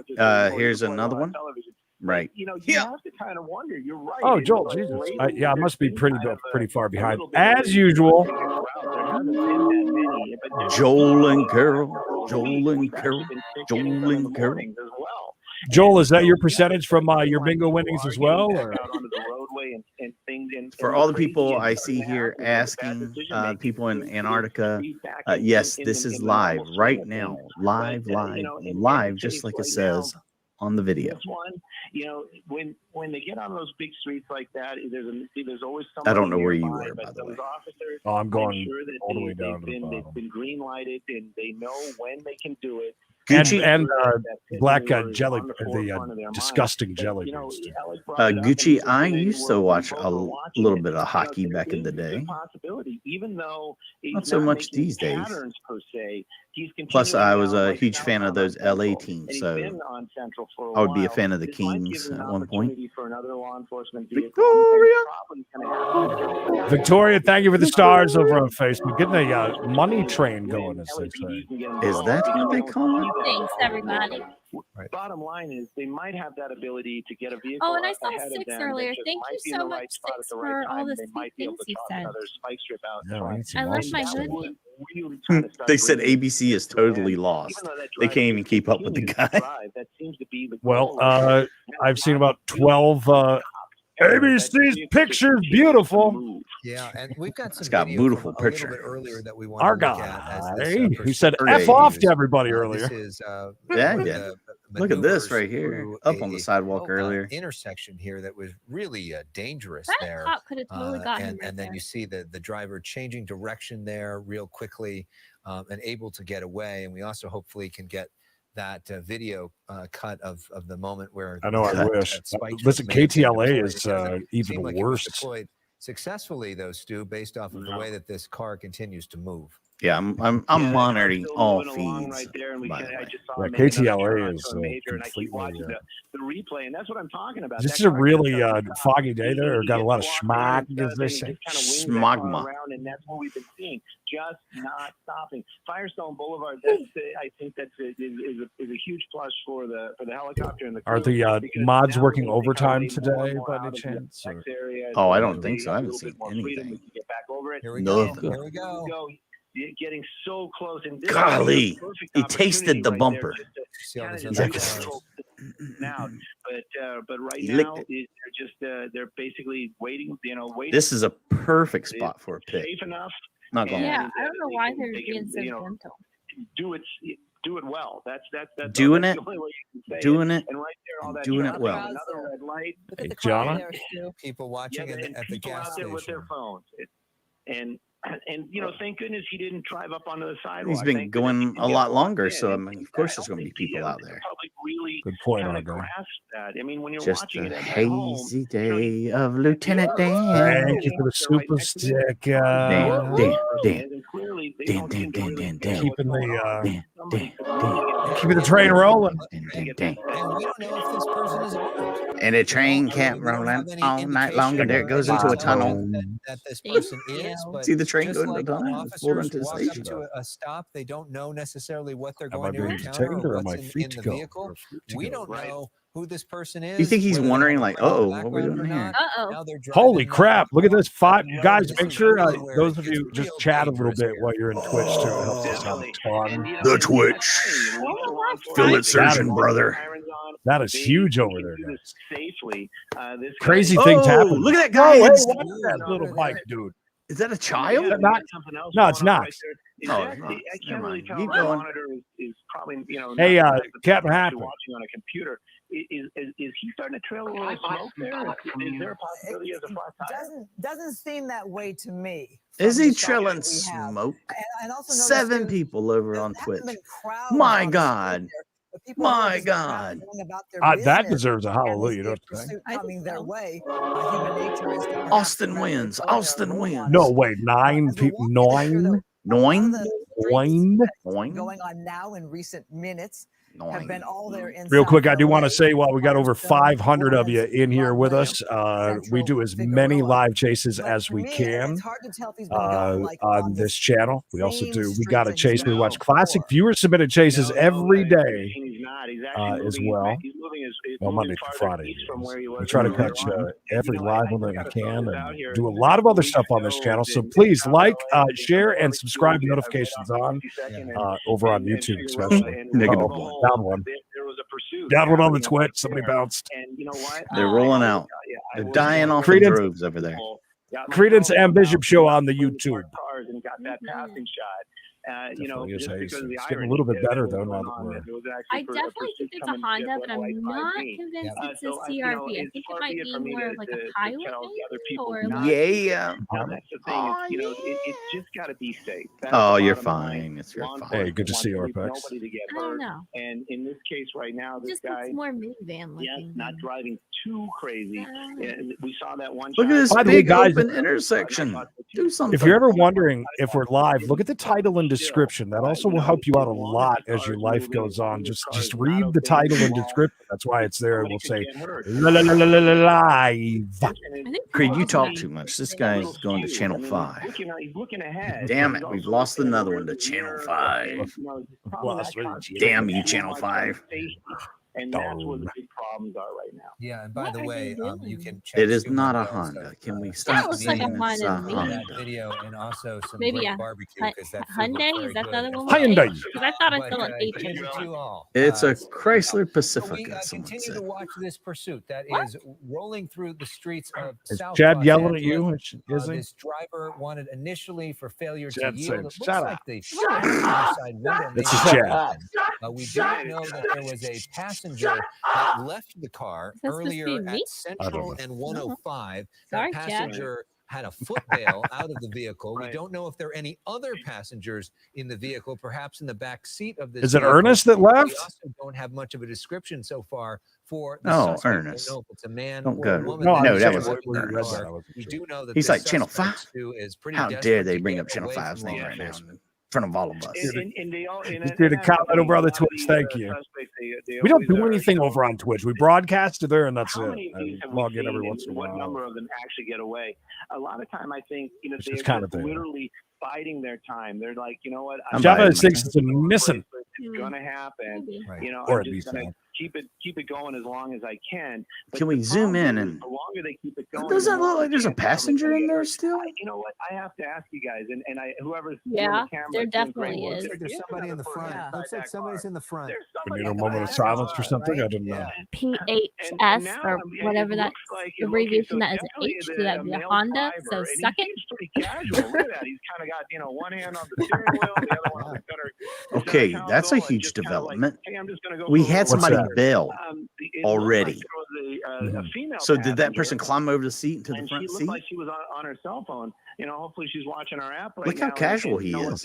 Here's another one. Right. You know, you have to kind of wonder. You're right. Oh, Joel, Jesus. I must be pretty far behind. As usual. Joel and Carol. Joel and Carol. Joel and Carol. Joel, is that your percentage from your bingo winnings as well? Or? For all the people I see here asking, people in Antarctica, yes, this is live right now. Live, just like it says on the video. This one, you know, when they get on those big streets like that, there's always someone. I don't know where you were, by the way. Officers, oh, I'm going all the way down to the bottom. They've been green lighted, and they know when they can do it. Gucci and black jelly, the disgusting jelly. Gucci, I used to watch a little bit of hockey back in the day. Even though not so much these days. Plus, I was a huge fan of those LA teams, so I would be a fan of the Kings at one point. Victoria, thank you for the stars over on Facebook. Getting a money train going, as they say. Is that what they call it? Thanks, everybody. Right. Bottom line is they might have that ability to get a vehicle. Oh, and I saw Six earlier. Thank you so much, Six, for all the sweet things you said. I love my hoodie. They said ABC is totally lost. They can't even keep up with the guy. Well, I've seen about 12 ABC's pictures beautiful. Yeah, and we've got some. It's got beautiful picture. Earlier that we want our to look guy, at who said F off to everybody earlier. This is, look at this right here, up on the sidewalk earlier. Intersection here that was really dangerous that there. Cop could have totally gotten and then you see the driver changing direction there real quickly and able to get away. And we also hopefully can get that video cut of the moment where I know I wish. Listen, KTLA is even worse. Deployed successfully, though, Stu, based off of the way that this car continues to move. Yeah, I'm monitoring all feeds. Right there, and KTLA is completely the replay, and that's what I'm talking about. This is a really foggy day there. Got a lot of smog, as they say. Smogma. And that's what we've been seeing, just not stopping. Firestone Boulevard. That's I think that's is a huge plus for the helicopter and the. Are the mods working overtime today by any chance? Oh, I don't think so. I haven't seen anything. Here we go. Here we go. Getting so close, and golly, he tasted the bumper. Now, but right now they're basically waiting. This is a perfect spot for a pick. Safe enough. Not gonna lie. I don't know why they're being so gentle. Do it well. That's doing it. Doing it. And right there, all that doing it well. Another red light. Hey, John, people watching at the gas station with their phones, and thank goodness he didn't drive up onto the sidewalk. He's been going a lot longer, so I mean, of course there's going to be people out there. Good point, Argo. I mean, when you're just watching a it hazy day of Lieutenant Dan. Thank you for the super stick. Dan. Keeping the Keep the train rolling. And we don't know if this person is armed. And the train kept rolling all night long, and there it goes into a tunnel. That this person is, but see the train go into the like tunnel. officers walk up to a stop, they don't know necessarily what they're going to encounter or what's in the vehicle. We don't know who this person is. You think he's wondering, like, oh, what are we doing here? Holy crap! Look at this. 5 guys. Make sure those of you just chat a little bit while you're in Twitch too. It helps us out a ton. The Twitch. Feel it surging, brother. That is huge over there, guys. Safely. Crazy things happen. Look at that guy. Hey, what's that little bike, dude? Is that a child? No, it's not. I can't really tell. The monitor is probably, hey, Captain Happy. Watching on a computer. Is he starting to trail a little smoke there? Is there a possibility as a flat tire? Doesn't seem that way to me. Is he trailing smoke? And also 7 people over on Twitch. My God. My God. That deserves a hallelujah, don't you think? Coming their way. Austin wins. Austin wins. No way. 9 people. 9? Going on now in recent minutes. Have been all there in real quick, I do want to say while we got over 500 of you in here with us, we do as many live chases as we can on this channel. We also do, we got a chase. We watch classic viewer submitted chases every day as well. Well, Monday through Friday. We try to catch every live one that we can and do a lot of other stuff on this channel. So please like, share, and subscribe. Notifications on over on YouTube, especially. Down one. Down one on the Twitch. Somebody bounced. And you know what? They're rolling out. They're dying off the droves over there. Creedence and Bishop show on the YouTube. And got that passing shot. Just it's getting a little bit better though now that we're. I definitely think it's a Honda, but I'm not convinced it's a CRV. I think it might be more of like a pilot or like that's the thing. It's just got to be safe. Oh, you're fine. It's your fine. Hey, good to see you, Arpex. I don't know. And in this case right now, this guy looks more minivan looking. Yes, not driving too crazy. We saw that one. Look at this big open intersection. Do something. If you're ever wondering if we're live, look at the title and description. That also will help you out a lot as your life goes on. Just read the title and description. That's why it's there. We'll say live. Creed, you talk too much. This guy's going to channel 5. He's looking ahead. Damn it, we've lost another one to channel 5. Damn you, channel 5. And that's where the big problems are right now. Yeah, and by the way, you can check. It is not a Honda. Can we stop saying it's a Honda? Video and also some maybe a barbecue. Hyundai? Is that the other one? Hyundai. Because I thought I saw an H. It's a Chrysler Pacifica. We continue to watch this pursuit that is rolling through the streets of South Chad yelling at you? This driver wanted initially for failure to yield. It looks like they shot outside window. This is Chad. We don't know that there was a passenger that left the car earlier at Central and 105. That passenger had a foot bail out of the vehicle. We don't know if there are any other passengers in the vehicle, perhaps in the back seat of this. Is it Ernest that left? We also don't have much of a description so far for the suspect. Ernest. Know if it's a man don't or go. a woman. No, that was Ernest. We do know that he's like Channel 5. Is how dare they bring up Channel 5's name right now? In front of all of us. Did a comment over on the Twitch. Thank you. We don't do anything over on Twitch. We broadcast to there, and that's it. I log in every once in a while. What number of them actually get away? A lot of time, I think they're kind of literally biding their time. They're like, you know what? Java thinks it's missing. It's going to happen. Or I'm just going to keep it going as long as I can. But can we zoom in and? The longer they keep it going, does that look like there's a passenger in there still? You know what? I have to ask you guys, and whoever's the there definitely is. There's somebody in the front. Looks like somebody's in the front. We need a moment of silence for something. I didn't know. PHS or whatever that abbreviation that is an H. So that would be a Honda. So suck it. Pretty casual. Look at that. He's kind of got one hand on the steering wheel, the other one on the center. Okay, that's a huge development. We had somebody bail already. So did that person climb over the seat into the front seat? She looked like she was on her cell phone. Hopefully she's watching our app right now. Look how casual he is.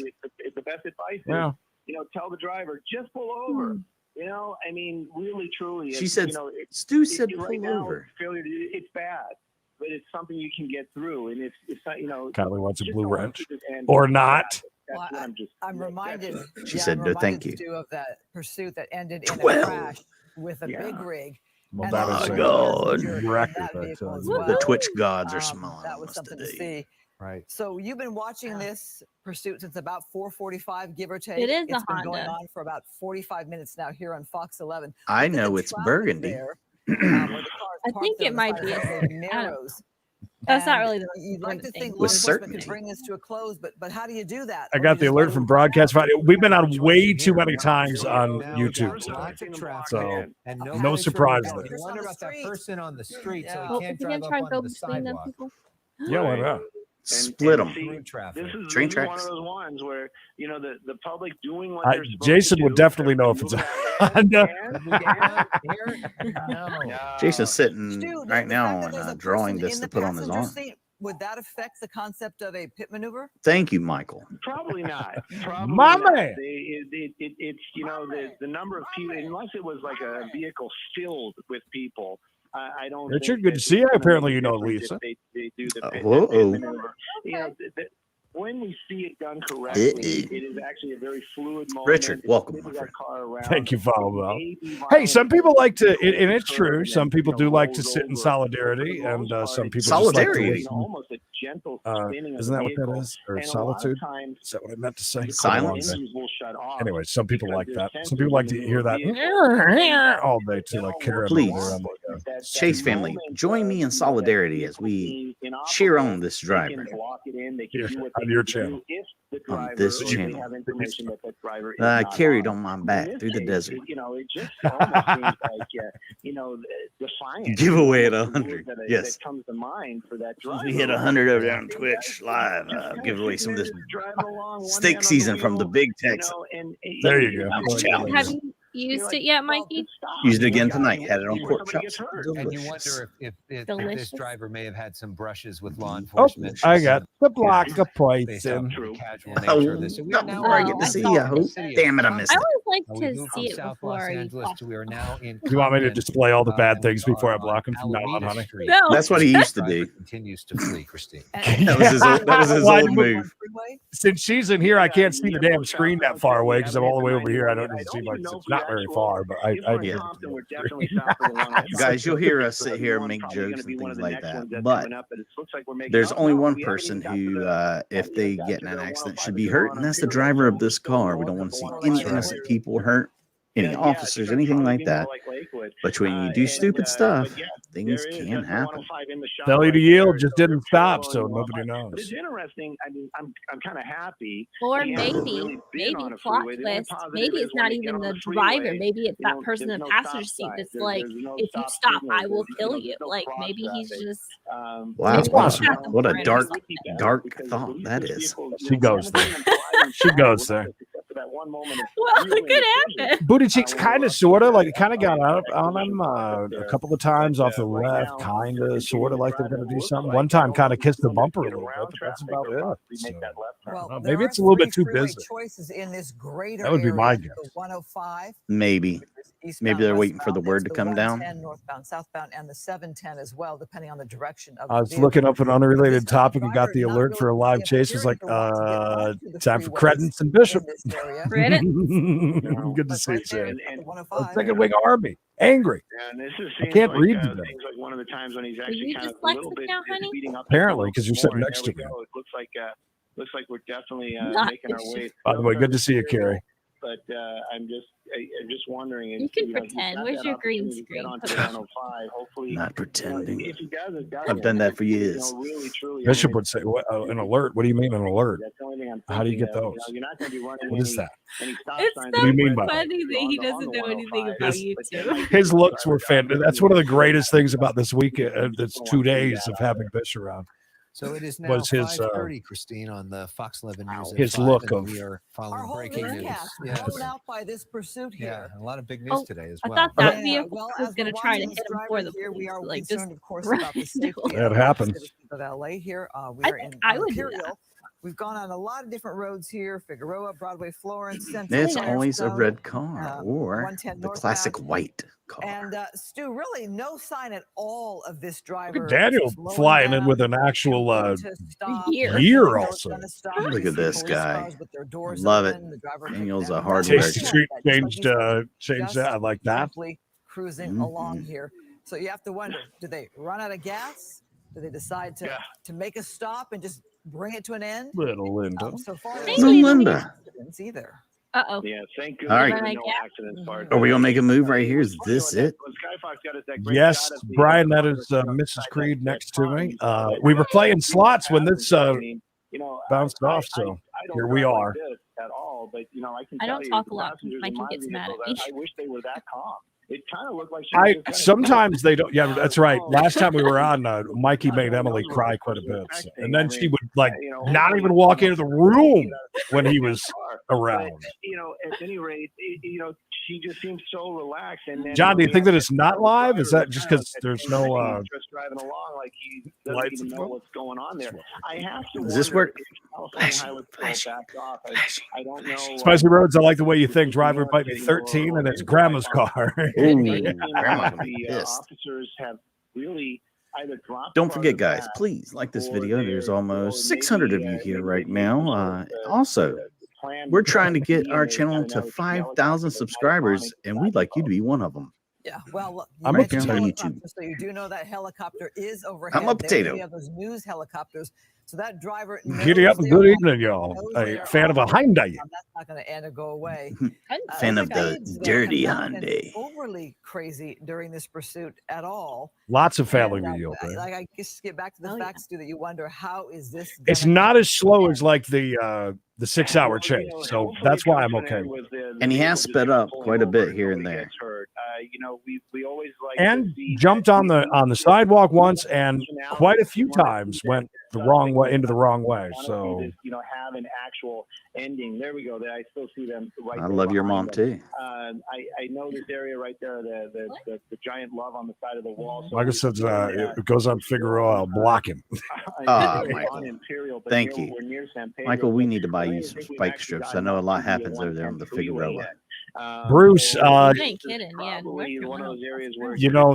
The best advice is, tell the driver, just pull over. I mean, really, truly. She said, Stu said pull over. Failure, it's bad, but it's something you can get through. And it's Kylie wants a blue wrench. Or not. Well, I'm reminded. She said no, thank you. Of that pursuit that ended in 12. a crash with a big rig. Well, that is my God. The Twitch gods are smiling. That was something today. to see. Right. So you've been watching this pursuit since about 4:45, give or take. It is It's a been Honda. going on for about 45 minutes now here on Fox 11. I know it's burgundy. I think it might be. That's not really the. You'd like to think law With enforcement could certainty. bring this to a close, but how do you do that? I got the alert from Broadcast Friday. We've been on way too many times on YouTube today. So no surprise there. You wonder about that person on the street, so Oh, he can't if you can drive try up to go onto the between them sidewalk. people. Yeah, why not? Split them. This is Train one tracks. of those ones where the public doing what they're supposed Jason to would do, definitely know if it's a Honda. Jason's sitting Stu, right the now fact that on there's a drawing person this in to the put on his passenger arm. seat, would that affect the concept of a pit maneuver? Thank you, Michael. Probably not. Probably My not. man. It's the number of people, unless it was like a vehicle filled with people. I don't. Richard, think good that to see you. it's gonna Apparently make you a know difference Lisa. if They do the pit whoa. maneuver. When we see it done correctly, it is actually a very fluid moment. Richard, It welcome, my spins our friend. car around. Thank you, Follow Up. Maybe Hey, violent, some people like to, but and it's curve true. and Some then, people do like to rolls sit in over. solidarity, For the and most some part, people it's just like to Solidarity. listen. almost a gentle spinning of Isn't the that what that vehicle. is? Or And a lot of solitude? times, Is that what I meant to say? Silence. engines will shut off. Anyway, some people because like there's that. Some sensors people like in to the hear that vehicle. all day too, like carrying Please. on That Chase family, moment join me in solidarity as we cheer on this they driver. can block it in. They Here, can do what on they your need to channel. do if the On driver this or channel. they have information that that driver is I not carried on. on my In back this through the case, desert. it just almost seems like defiant. Giveaway at Almost the 100. word that yes. that comes to mind for that As driver. we hit 100 over there on Twitch live, give away some of this steak season from the Big Texan. There you go. Nice challenge. Have you used it yet, Mikey? Used it again tonight. Had it on pork chops. And you Delicious. wonder if this Delicious. driver may have had some brushes with law Oh, enforcement. I got the block of based on poison. the casual Oh, nature of this. So we are not now before I in get to the see saw you. it. I hope. city of Damn it, I missed I it. always We like to moved see from it South before Los you Angeles talk. to we are now in. You want me to Compton, display all the bad and things we before I are block on them from now on, Alameda honey? Street. No. That's what he used to Driver do. continues to flee, Christine. That was his Why old do- move. Since she's in here, I can't see the damn screen that far away because I'm all the way over here. I don't even see much. It's not very far, but I Yeah. We're definitely south of the 105. Guys, you'll hear us sit here and make jokes and things like that. But there's only one person who, if they get in an accident, should be hurt, and that's the driver of this car. We don't want to see any innocent people hurt, any officers, anything like that. But when you do stupid stuff, things can happen. failure to yield just didn't stop, so nobody But knows. it's interesting. I mean, I'm kind of happy. Or He hasn't maybe, really been maybe on a plot freeway. The only twist. positive Maybe is it's when not they get even on the the freeway, driver. Maybe it's that person in there's the no passenger stop seat signs. that's There's like, no if you stop stop, signals. I will There's kill no you. cross Like maybe he's traffic. just. Wow, Maybe wow. he's got them What a friends or dark, something. dark thought that is. She goes there. She goes there. Well, it could happen. Booty cheeks kind of, sort of, like it kind of got out on him a couple of times off the left, kind of, sort of like they're going to do something. One time kind of kissed the bumper a little bit, but that's about it. So, I don't know. Maybe it's a little bit too busy. Choices in this greater That would be my area, guess. the 105. Maybe. Eastbound, Maybe they're waiting for the westbound. word It's to the come down. 110 northbound, southbound, and the 710 as well, depending on the direction of I the was vehicle. looking up an unrelated topic and got the Driver not alert for a really live being chase. It was like, appearing to want to get onto the time for freeways Creedence and Bishop. in this area. Good to But see right you, there Sam. at the 105. Second wing army, angry. And this is, I can't read seems today. like one of the times when he's Are actually you kind of a dyslexic little bit now, honey? speeding up. Apparently, because you're sitting more. next There to we me. go. It looks like we're definitely Not making our way. By the way, good to see you, Carrie. But I'm just wondering. You can pretend. Where's your green screen? Not pretending. If he does it, I've done that for years. really, truly. Bishop would say, what, an alert? What do you mean an alert? That's the only thing I'm How do you thinking get of. those? You're not going to be running What is that? any stop It's signs. What do you mean by funny that he doesn't know anything about YouTube. His looks were fantastic. That's one of the greatest things about this weekend. That's 2 days of having Bish around. So it is now Was his, 5:30, Christine, on the Fox 11 News. at his 5, look and of- we are Our following whole breaking news. newscast Yeah, blown out by this pursuit yeah, here. a lot of big news Oh, today as I well. thought that Yeah, vehicle well, was as going to we're try to watching hit this him before driver the here, we are police. Like, just concerned, of course, run about the into safety him. That of happens. citizens of LA here. We I are in think I would do Imperial. We've gone on a lot of different roads here: Figueroa, Broadway, Florence, Central. There's always a Firestone, red car or 110 the northbound. classic white car. And Stu, really no sign at all of this Look driver. at Daniel slowing flying in down, with an actual to stop. year also. Look at this guy. Cars with their doors Love it. open, the driver Daniel's taking a them hard down. Tasty worker. treat Just like changed that. I like that. simply cruising along here. So you have to wonder, do they run out of gas? Do they decide to make a stop and just bring it to an end? Little Linda. So far, Linda. either. Uh-oh. Yeah, thank All goodness right. there were no accidents. Are we gonna make a move right here? Is this it? Yes, Brian, that is Mrs. Creed next to me. We were playing slots when this bounced off, so here we are. At all, but I don't talk a lot. Mikey gets mad at me. I wish they were that calm. It kind of looked like Sometimes they don't. Yeah, that's right. Last time we were on, Mikey made Emily cry quite a bit, and then she would not even walk into the room when he was around. At any rate, she just seems so relaxed. And then, John, do you think that it's not live? Is that just because there's no just driving along like he doesn't even know what's going on there? I have to. Does this work? Flash. I don't know. Spicy Roads, I like the way you think. Driver might be 13 and it's grandma's car. Officers have really either dropped. Don't forget, guys, please like this video. There's almost 600 of you here right now. Also, we're trying to get our channel to 5,000 subscribers, and we'd like you to be one of them. Yeah, well, look, I'm right a there on potato. YouTube. so you do know that helicopter is overhead. I'm a potato. We have those news helicopters. So that driver. Giddy up and good evening, y'all. A fan of a Hyundai. That's not going to end or go away. Fan of the dirty Hyundai. Overly crazy during this pursuit at all. Lots of family video. Like I just get back to the facts, too, that you wonder how is this. It's not as slow as like the 6-hour chase, so that's why I'm okay. And he has sped up quite a bit here and there. We always like And jumped on the sidewalk once, and quite a few times went the wrong way into the wrong way. So have an actual ending. There we go. I still see them. Right I love your mom too. I know this area right there. The giant love on the side of the wall. So like I said, it goes on Figueroa. I'll block him. Michael. Thank you, Michael. We need to buy you some spike strips. I know a lot happens over there on the Figueroa. Bruce, you ain't kidding. Yeah,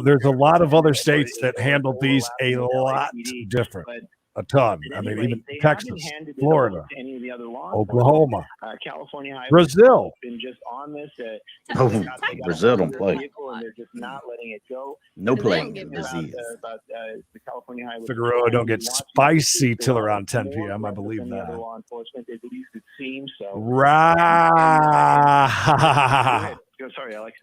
there's a lot of other states that handle these a lot different. A ton. I mean, even Texas, Florida, Oklahoma, California, Brazil. been just on this. Brazil don't play. And they're just not letting it go. No playing disease. The California highway. Figueroa don't get spicy till around 10 p.m. I believe that. Law enforcement, at least it seems so. Right. Sorry, Alex.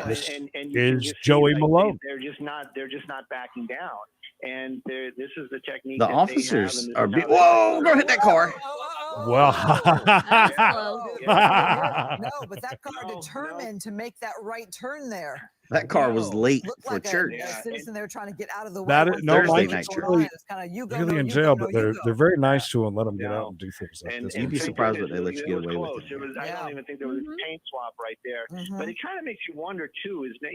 This is Joey Malone. They're just not backing down. And this is the technique. The officers are. Whoa! Don't hit that car. Well, no, but that car determined to make that right turn there. That car was late for church. A citizen there trying to get out of the way. That is, no, Thursday Mike, night church. Really in jail, but they're very nice to him. Let them get out and do things like this. You'd be surprised what they let you get away with. I don't even think there was a paint swap right there. But it kind of makes you wonder too. Is that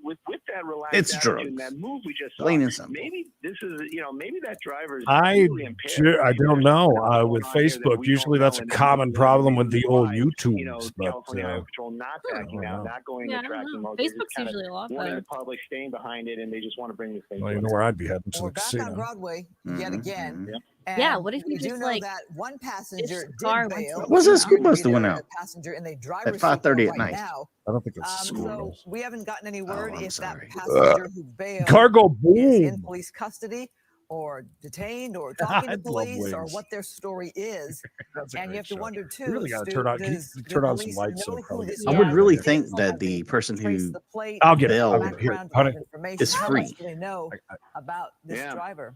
with that relaxed it's attitude, drugs. That move we just saw, plain and simple. Maybe this is maybe that driver is I really impaired. I don't know. With Facebook, usually that's a common problem with the old YouTubes. But California Highway Patrol not backing out, not going to tracking mode. Facebook's usually a lot better. Public staying behind it, and they just want to bring this thing. Well, you know where I'd be heading to We're the back casino. on Broadway yet again. Yeah, what if you do just know like that one passenger did car bail? What's that school bus that went out? Passenger in the At driver's 5:30 at seat night. now. I don't think it's a school. So we haven't gotten any word I'm if sorry. that passenger who bailed Cargo is in boom. police custody or detained or talking to I love police or wings. what their story is. That's a And you great have to show. wonder too. You really got to Stu, turn on does turn the on some police lights. know So who probably this I would driver really is? think that the person Trace who the plate, I'll get it. Bill I'll get it. Here, background honey. information. is How free. much do they know about this driver?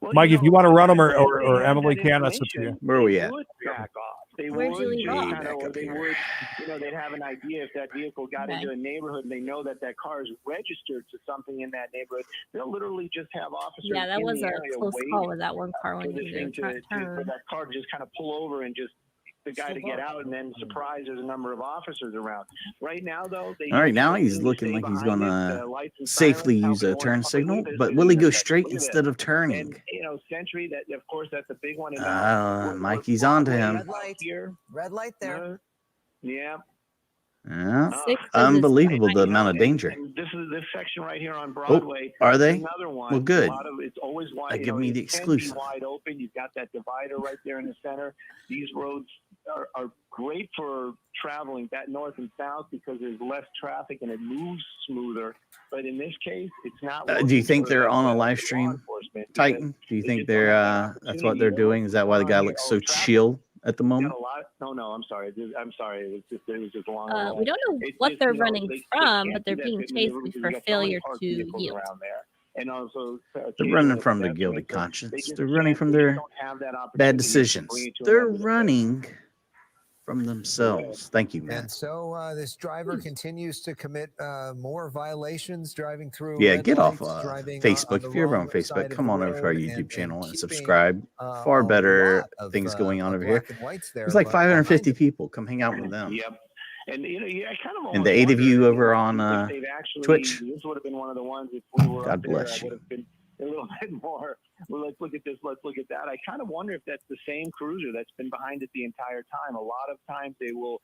Well, Mike, if you want to run them or they have Emily that can, that's up to you. information, Where are we they at? would back off. They Where'd would you leave just off? kinda- Back up they here. would, they'd have an idea if that vehicle got Okay. into a neighborhood and they know that that car is registered to something in that neighborhood. They'll literally just have officers. Yeah, that in was the a area close waiting call with that one car when for you this did thing a for turn. that car to just kind of pull over and just the guy to get out, and then surprise, there's a number of officers around. Right now, though, all right, now he's looking like he's going to safely use a turn signal, but will he go straight instead of turning? And, Sentry, that of course, that's a big one. Mikey's onto him. Red light there. Yeah. Yeah. Unbelievable the amount of danger. And this is this section right here on Broadway. Are they? Another one. Well, good. It's always wide. Give me the exclusive. Wide open. You've got that divider right there in the center. These roads are great for traveling that north and south because there's less traffic and it moves smoother. But in this case, it's not. Do you think they're on a live stream, Titan? Do you think they're that's what they're doing? Is that why the guy looks so chill at the moment? No, I'm sorry. It was just long. We don't know what they're running from, but they're being chased for failure to yield. And also, they're running from the guilty conscience. They're running from their bad decisions. They're running from themselves. Thank you, man. And so this driver continues to commit more violations driving through. Yeah, get off Facebook. If you're ever on Facebook, come on over to our YouTube channel and subscribe. Far better things going on over here. There's like 550 people. Come hang out with them. Yep. And and the 8 of you over on Twitch. This would have been one of the ones if we were God bless you. Would have been a little bit more. Well, let's look at this. Let's look at that. I kind of wonder if that's the same cruiser that's been behind it the entire time. A lot of times they'll.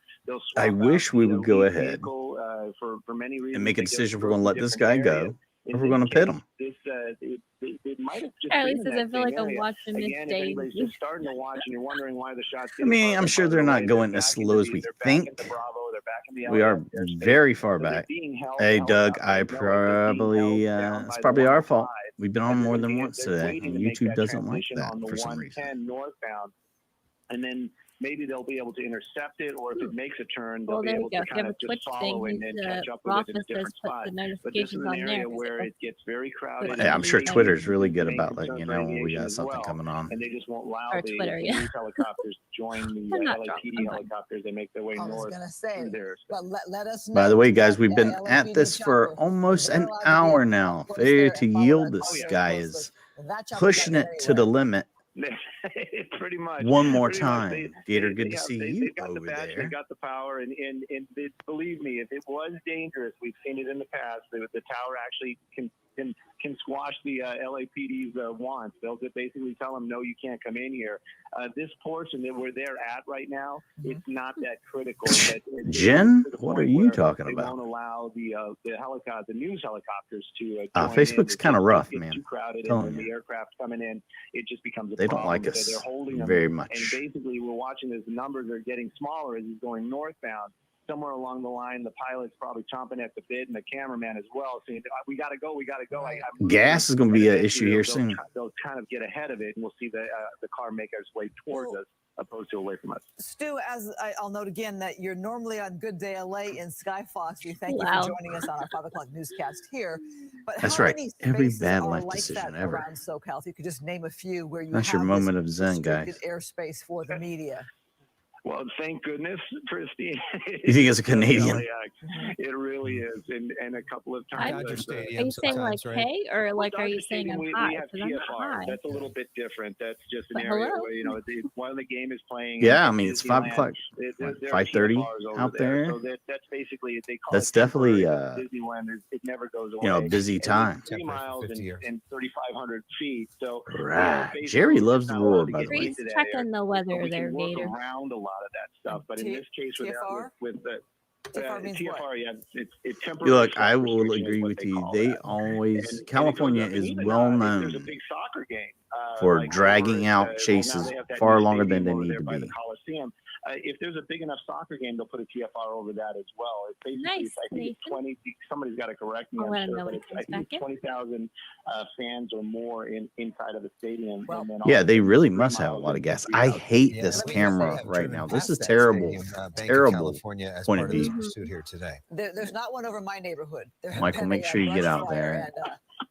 I wish we would go ahead for many reasons and make a decision if we're going to let this guy go or if we're going to pit him. It might have just Charlie says I feel like I'm watching this day. Just starting to watch and you're wondering why the shots. I mean, I'm sure they're not going as slow as we think. We are very far back. Hey, Doug, I probably it's probably our fault. We've been on more than once today, and YouTube doesn't like that for some reason. Northbound, and then maybe they'll be able to intercept it, or if it makes a turn, they'll be there able you to go. kind of just follow and then catch up with it in a different spot. But this is an area where it gets very crowded. Yeah, I'm sure Twitter's really good about letting you know when we got something coming on. And they just won't allow the helicopters to join the LAPD helicopters. They make their way north. But let us know. By the way, guys, we've been at this for almost an hour now. Failure to yield. This guy is pushing it to the limit. Pretty much. One more time. Gator, good to see you over there. They got the power, and believe me, if it was dangerous, we've seen it in the past. The tower actually can squash the LAPD's wants. They'll just basically tell them, no, you can't come in here. This portion that we're there at right now, it's not that critical. Jen, what are you talking about? They won't allow the news helicopters to. Facebook's kind of rough, man. Too crowded, and when the aircraft coming in, it just becomes a they problem. Don't like us they're holding very them, much. And basically, we're watching as the numbers are getting smaller as he's going northbound. Somewhere along the line, the pilot's probably chomping at the bit, and the cameraman as well, saying, "We got to go, we got to go." Gas is going to be an issue here soon. They'll kind of get ahead of it, and we'll see the car make its way towards us, opposed to away from us. Stu, as I'll note again that you're normally on Good Day LA in Sky Fox. We thank you for joining us on our 5 o'clock newscast here. But that's right. Every bad life decision ever. Around SoCal, if you could just name a few where you that's have your moment of zen, guys. Airspace for the media. Well, thank goodness, Christy. You think it's a Canadian? It really is, and a couple of times. Are you saying like hey, or like are you saying I'm high? We have TFR. That's a little bit different. That's just an area where while the game is playing. Yeah, I mean it's 5 o'clock, 5:30 out there. So that's basically they call. That's definitely Disneyland. It never goes away. Busy time. 3 miles and 3,500 feet. So right. Jerry loves the roar, by the way. Checking the weather there, Gator. Around a lot of that stuff, but in this case, with the TFR, yeah, it's temporary. Look, I will agree with you. They always California is well known for dragging out chases far longer than they need to be. If there's a big enough soccer game, they'll put a TFR over that as well. It's basically, I think it's 20. Somebody's got to correct me. I'm sure, but I think it's 20,000 fans or more inside of the stadium. Well, and then yeah, they really must have a lot of gas. I hate this camera right now. This is terrible. Terrible point of view. Here today. There's not one over my neighborhood. Michael, make sure you get out there.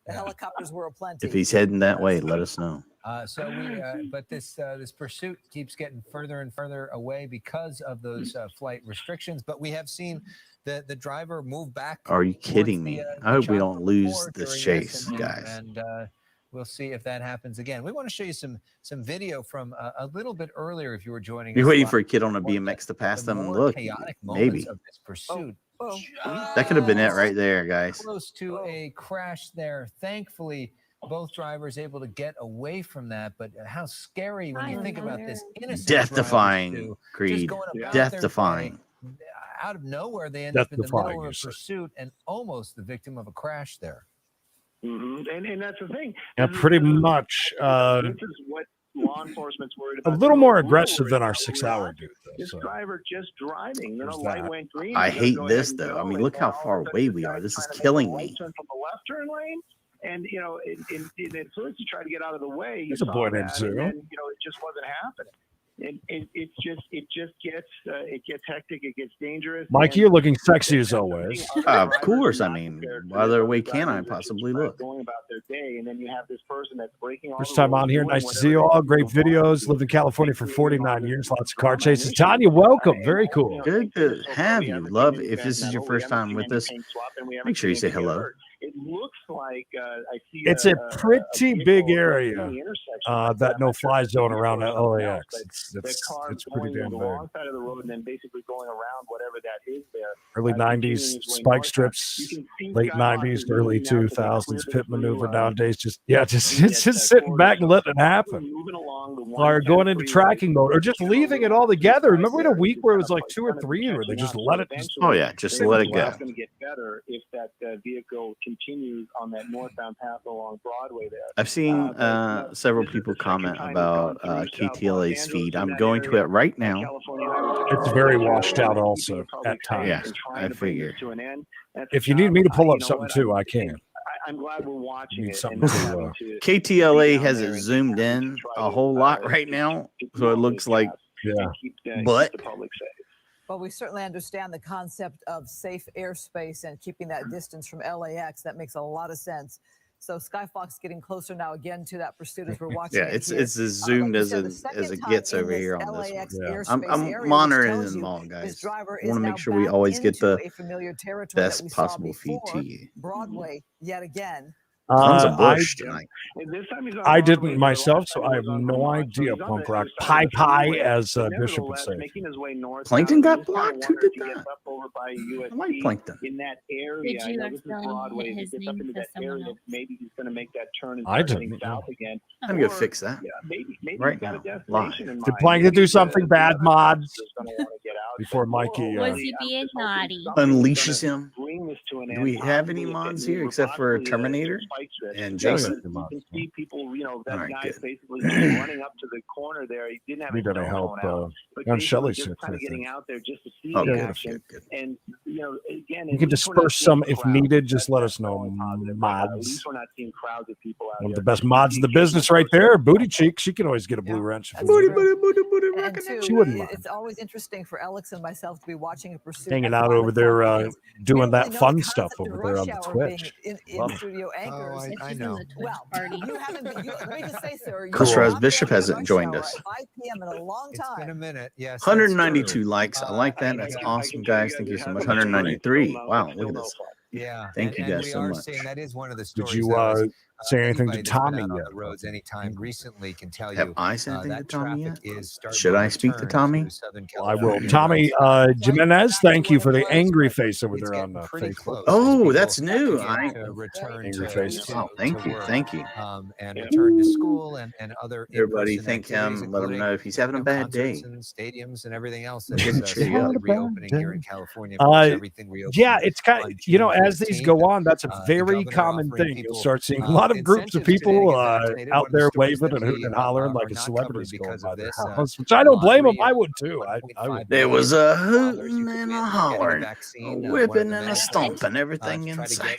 The helicopters were aplenty. If he's heading that way, let us know. But this pursuit keeps getting further and further away because of those flight restrictions. But we have seen the driver move back. Are you kidding me? I hope we don't lose this chase, guys. And we'll see if that happens again. We want to show you some video from a little bit earlier. If you were joining us, you're waiting for a kid on a BMX to pass them. Look, maybe of this pursuit. That could have been it right there, guys. Close to a crash there. Thankfully, both drivers able to get away from that. But how scary when you think about this. Death-defying, Creed. Death-defying. Out of nowhere, they end up in the middle of a pursuit and almost the victim of a crash there. And that's the thing. Yeah, pretty much. This is what law enforcement's worried about. A little more aggressive than our 6-hour dude. This driver just driving. Light went green. I hate this though. I mean, look how far away we are. This is killing me. From the left turn lane. And at first you try to get out of the way. There's a boy named Zero. And it just wasn't happening. It just gets hectic. It gets dangerous. Mikey, you're looking sexy as always. Of course. I mean, what other way can I possibly look? Going about their day, and then you have this person that's breaking all First time on here. Nice to see you all. Great videos. Lived in California for 49 years. Lots of car chases. Tanya, welcome. Very cool. Good to have you. Love, if this is your first time with us, make sure you say hello. It looks like I see. It's a pretty big area, that no-fly zone around LAX. It's pretty damn big. Wrong side of the road and then basically going around whatever that is there. Early 90s spike strips, late 90s, early 2000s pit maneuver. Nowadays, just sitting back and letting it happen. Or going into tracking mode, or just leaving it all together. Remember we had a week where it was like 2 or 3, where they just let it. Just let it go. It's going to get better if that vehicle continues on that northbound path along Broadway there. I've seen several people comment about KTLA's feed. I'm going to it right now. It's very washed out also at times. Yeah, I figure. If you need me to pull up something too, I can. I'm glad we're watching it. KTLA has it zoomed in a whole lot right now, so it looks like, but well, we certainly understand the concept of safe airspace and keeping that distance from LAX. That makes a lot of sense. So Skyfox getting closer now again to that pursuit as we're watching. It's as zoomed as it gets over here on this one. I'm monitoring them all, guys. I want to make sure we always get the best possible feed to you. Broadway yet again. Tons of bush tonight. I didn't myself, so I have no idea. Punk rock pie, as Bishop would say. Plankton got blocked. Who did that? I like Plankton. In that area, this is Broadway. He gets up into that area. Maybe he's going to make that turn and start heading south again. I'm going to fix that. Yeah, maybe right now. Live. Did Plankton do something bad, mods? Before Mikey was he being naughty? Unleashes him. Do we have any mods here except for Terminator and Jason? You can see people, that guy basically running up to the corner there. He didn't have any help on Shelley's just kind of getting out there just to see the action. And again, you can disperse some if needed. Just let us know, mods. At least we're not seeing crowds of people out One of the best mods in the business right there. Booty Cheek. She can always get a blue wrench. Booty. She wouldn't mind. It's always interesting for Alex and myself to be watching a pursuit. Hanging out over there, doing that fun stuff over there on the Twitch. In studio anchors. I know. Well, you haven't been. Let me just say, sir. Cool. Bishop hasn't joined us. 5 p.m. in a long time. It's been a minute. Yes. 192 likes. I like that. That's awesome, guys. Thank you so much. 193. Wow, look at this. Yeah. Thank you guys so much. That is one of the stories. Did you say anything to Tommy yet? The roads anytime recently can tell you. Have I said anything to Tommy yet? Should Should I speak to Tommy? I will. Tommy Jimenez, thank you for the angry face over there on Facebook. Oh, that's new. Angry face. Oh, thank you. Thank you. And return to school and other. Everybody thank him. Let him know if he's having a bad day. Stadiums and everything else that is reopening here in California. Everything reopening. Yeah, it's kind of, as these go on, that's a very common thing. You'll start seeing a lot of groups of people out there waving and hooting and hollering like a celebrity's going by their house, which I don't blame them. I would too. I would. There was a hooting and a hollering, a whipping and a stomping, everything inside.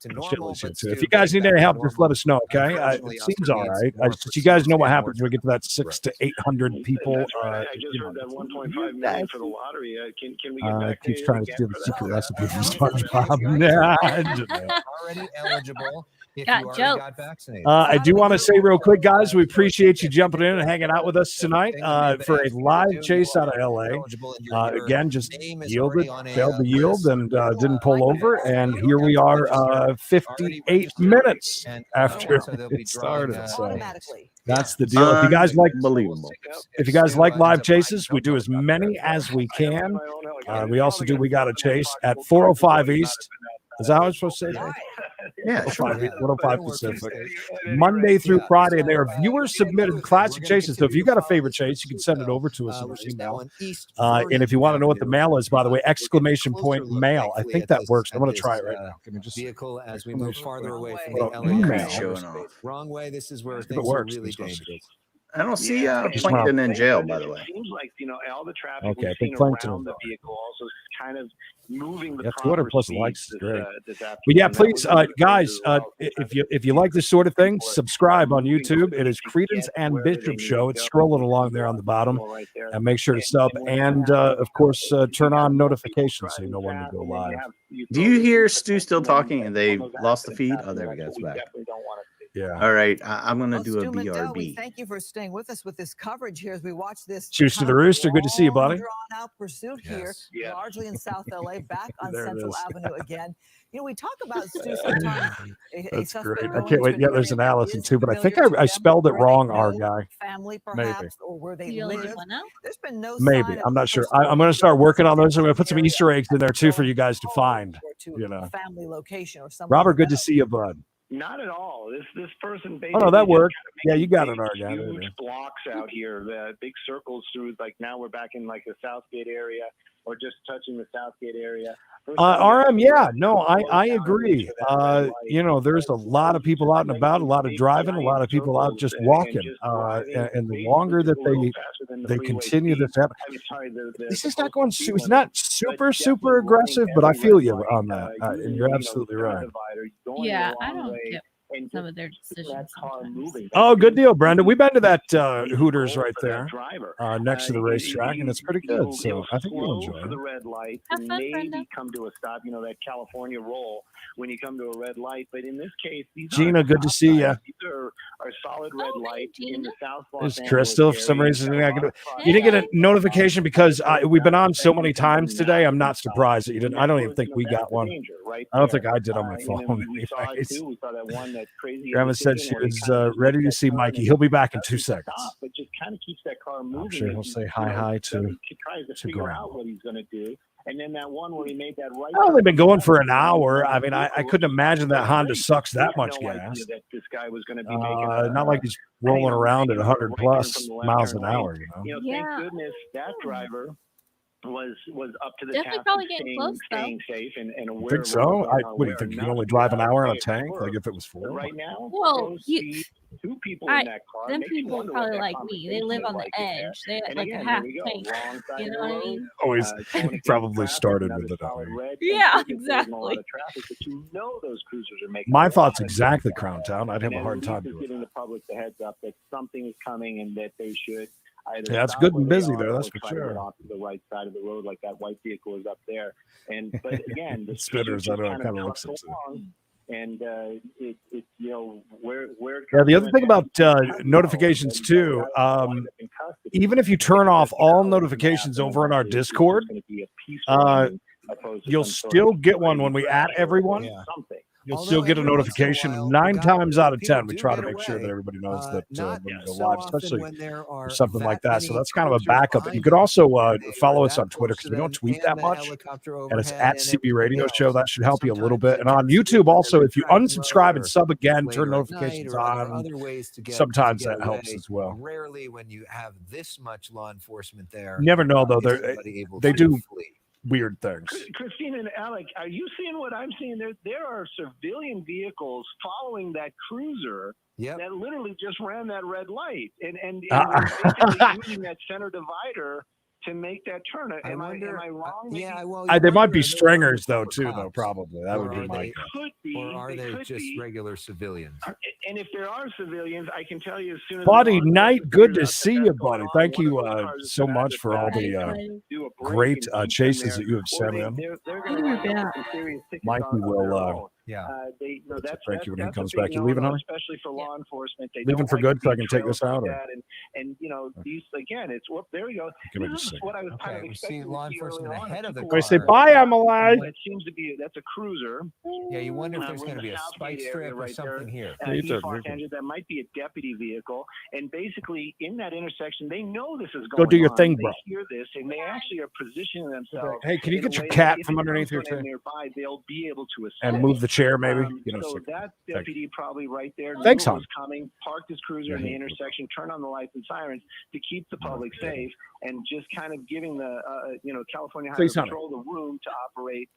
If you guys need any help, just let us know, okay? It seems all right. You guys know what happens when we get to that 600 to 800 people. I just heard that 1.5 million for the lottery. Can we get back to trying to steal the secret recipe from SpongeBob. Yeah, already eligible. Guys, got jokes. I do want to say real quick, guys, we appreciate you jumping in and hanging out with us tonight for a live chase out of LA. Again, just yielded, failed to yield, and didn't pull over. And here we are 58 minutes after it started. So that's the deal. If you guys like live chases, we do as many as we can. We also do We Got a Chase at 405 East. Is that how it's supposed to say? Yeah, sure. 105 Pacific. Monday through Friday. And there are viewer submitted classic chases. So if you got a favorite chase, you can send it over to us in our email. And if you want to know what the mail is, by the way, !mail. I think that works. I'm going to try it right now. Give me just vehicle as we move farther away from the email. Showing off. Wrong way. This is where If things it works, are really dangerous. I don't see Plankton in jail, by the way. It seems like, all the traffic Okay, I we've think seen Plankton around is the vehicle also is kind of moving the 200 plus speeds likes is great. this But yeah, please, guys, if you like this sort of thing, subscribe on YouTube. It is Creedence and Bishop Show. It's scrolling along there on the bottom. And make sure to sub and, of course, turn on notifications so you know when we go live. Do you hear Stu still talking and they lost the feed? Oh, there we go. It's back. Yeah. All right. I'm going to do a Stu Mendel, BRB. thank you for staying with us with this coverage here as we watch this. Cheers to the Rooster. Good to see you, buddy. Drawn out pursuit here, largely in South LA, back on There it Central is. Avenue again. We talk about Stu sometimes. That's great. I can't wait. Yeah, there's an Allison too, but I think I spelled it wrong, our guy. Family, Maybe. perhaps, or where they live. There's been no Maybe. sign of I'm not sure. personal I'm going to start working on those. I'm going to put some Easter eggs in there too for you guys to find. Family location or something. Robert, good to see you, bud. Not at all. This person Oh, no, that worked. Yeah, you got it, our guy. Huge blocks out here, the big circles through. Like now we're back in like the Southgate area, or just touching the Southgate area. RM, yeah, no, I agree. There's a lot of people out and about, a lot of driving, a lot of people out just walking. And the longer that they continue this, this is not going. It's not super aggressive, but I feel you on that, and you're absolutely right. Yeah, I don't get some of their decisions. Oh, good deal, Brenda. We've been to that Hooters right there, next to the racetrack, and it's pretty good. So I think you'll enjoy it. The red light, Have fun, Brenda. come to a stop. That California roll when you come to a red light. But in this case, Gina, good to see you. These are solid red lights in the South Los There's Angeles Crystal. For some area. reason, you didn't get a notification because we've been on so many times today. I'm not surprised that you didn't. I don't even think we got one. I don't think I did on my phone. Anyways. Grandma said she was ready to see Mikey. He'll be back in 2 seconds. But just kind of keeps that car moving. I'm sure he'll say hi to tries to figure Grandma. out what he's going to do. And then that one where he made that right. Well, they've been going for an hour. I mean, I couldn't imagine that Honda sucks that much gas. That this guy was going to be making not like he's rolling around at 100 plus miles an hour. Thank goodness that driver was up to the Definitely task probably of getting close, staying safe and I aware. think so. What do you think? You can only drive an hour in a tank? Like if it was full? Right now, Well, two people I- in that car. them makes you people wonder probably what that like me. They conversation live on was the like in there. edge. They And like again, a there half we go, tank. wrong side You of know the what I road. mean? Always Going against probably traffic, started another with it. solid red. Yeah, And there's a lot exactly. of traffic, but those cruisers are making My a lot thoughts of exactly, sense. Crown Town. I'd have And a hard at time least it's doing giving the public the heads up that something is coming and that they should either Yeah, it's stop good where and they busy are there, or that's for try to sure. get off to the right side of the road, like that white vehicle is up there. But again, the Spinners, I don't know, kind kind of of looks trucks it. along, and where it Yeah, the comes other to thing an about end, notifications too, even if you turn off all notifications over in our Discord, you'll still get one when we add everyone. You'll still get a notification. And 9 times out of 10, we try to make sure that everybody knows that when we go live, especially for something like that. So that's kind of a backup. You could also follow us on Twitter because we don't tweet that much. And it's at CB Radio Show. That should help you a little bit. And on YouTube also, if you unsubscribe and sub again, turn notifications on. Sometimes that helps as well. Rarely when you have this much law enforcement there. You never know, though. They do weird things. Christine and Alec, are you seeing what I'm seeing? There are civilian vehicles following that cruiser that literally just ran that red light and basically using that center divider to make that turn. Am I wrong? They might be stringers, though, too, though, probably. That would be my guess. Could be. Or are they just be. regular civilians? And if there are civilians, I can tell you as soon as Buddy Knight, good to see you, buddy. Thank you so much for all the great chases that you have sent in. Mikey will Yeah. Thank you when he comes back. You leaving, honey? Especially for law enforcement. They leaving for good, so I can take this out. And these again, it's there we go. This is what I was kind of expecting. Law enforcement ahead of the car. I say bye, Emily. It seems to be that's a cruiser. Yeah, you wonder if there's going to be a spike strip or something here. That might be a deputy vehicle, and basically in that intersection, they know this is going on. Go do your thing, they bro. Hear this, and they actually are positioning themselves. Hey, can you get your cat from underneath here too? Nearby, they'll be able to assist. And move the chair, maybe. So that deputy probably right there. Thanks, hon. Was coming, parked his cruiser in the intersection, turned on the lights and sirens to keep the public safe, and just kind of giving the California Highway Patrol the room to operate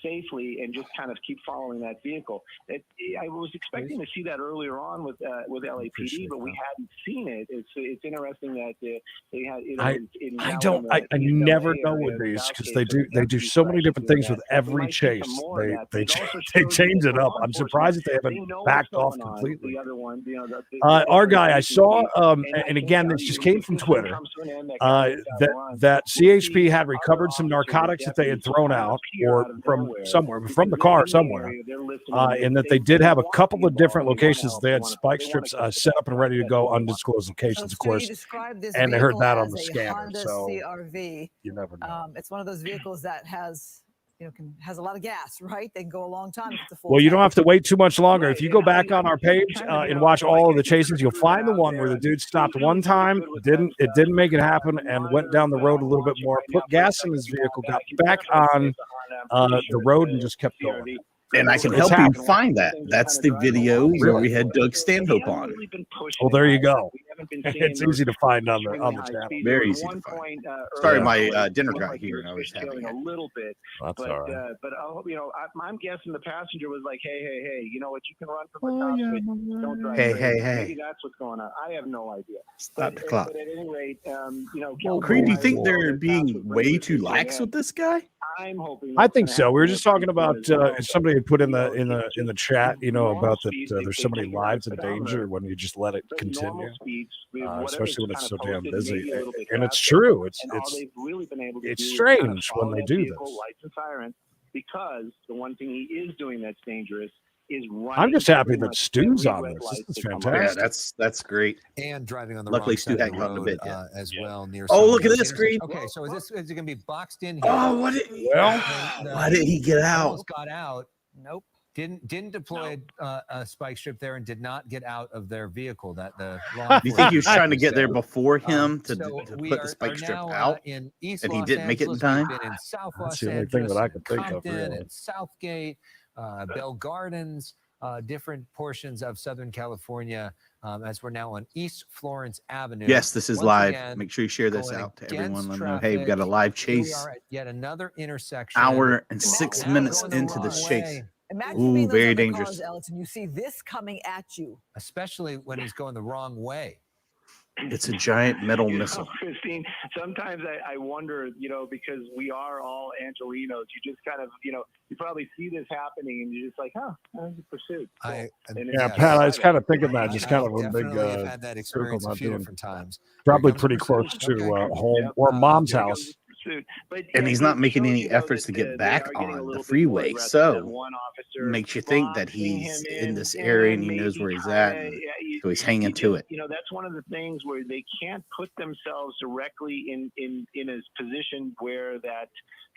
safely and just kind of keep following that vehicle. I was expecting to see that earlier on with LAPD, but we hadn't seen it. It's interesting that they had. I never know with these because they do so many different things with every chase. They change it up. I'm surprised that they haven't backed off completely. Our guy I saw, and again, this just came from Twitter. That CHP had recovered some narcotics that they had thrown out or from the car somewhere, and that they did have a couple of different locations. They had spike strips set up and ready to go, undisclosed locations, of course, and they heard that on the scanner. So CRV. You never know. It's one of those vehicles that has a lot of gas, right? They can go a long time. Well, you don't have to wait too much longer. If you go back on our page and watch all of the chases, you'll find the one where the dude stopped one time, didn't make it happen, and went down the road a little bit more, put gas in his vehicle, got back on the road, and just kept going. And I can help you find that. That's the video where we had Doug Stanhope on. Well, there you go. It's easy to find on the channel. Very easy to find. Sorry, my dinner got here and I was having a little bit. That's all right. But I'm guessing the passenger was like, hey, you know what? You can run from the cops, but don't drive. Hey. Maybe that's what's going on. I have no idea. Stop the clock. But at any rate, Creed, do you think they're being way too lax with this guy? I'm hoping. I think so. We were just talking about somebody had put in the chat, about that there's so many lives in danger when you just let it continue, especially when it's so damn busy. And it's true. It's strange when they do this. Because the one thing he is doing that's dangerous is running. I'm just happy that Stu's on this. This is fantastic. Yeah, that's great. And driving on the luckily wrong Stu side of the hadn't road, a bit as well. Near look at this, Creed. Okay, so is it going to be boxed in here? Oh, why did he get out? Got out. Nope. Didn't deploy a spike strip there and did not get out of their vehicle. That the do you think he was trying to get there before him to put the spike strip out, in East and he Los didn't make it in time? We've been in South That's Los the only Angeles, thing that I can think of. Compton, and Southgate, Bell Gardens, different portions of Southern California. As we're now on East Florence Avenue. Yes, this is live. Make sure you share this out to everyone. Let them know, hey, we've got a live chase. We are at yet another intersection. Hour and 6 minutes into this chase. Imagine very dangerous. Cars, Alex, and you see this coming at you. Especially when he's going the wrong way. It's a giant metal missile. Christine, sometimes I wonder, because we are all Angelinos, you just kind of, you probably see this happening and you're just like, pursuit. Pat, I was kind of thinking that, just kind of a big had that experience a few different times. Probably pretty close to home or mom's house. And he's not making any efforts to get back on the freeway, so makes you think that he's in this area and he knows where he's at, so he's hanging to it. That's one of the things where they can't put themselves directly in a position where that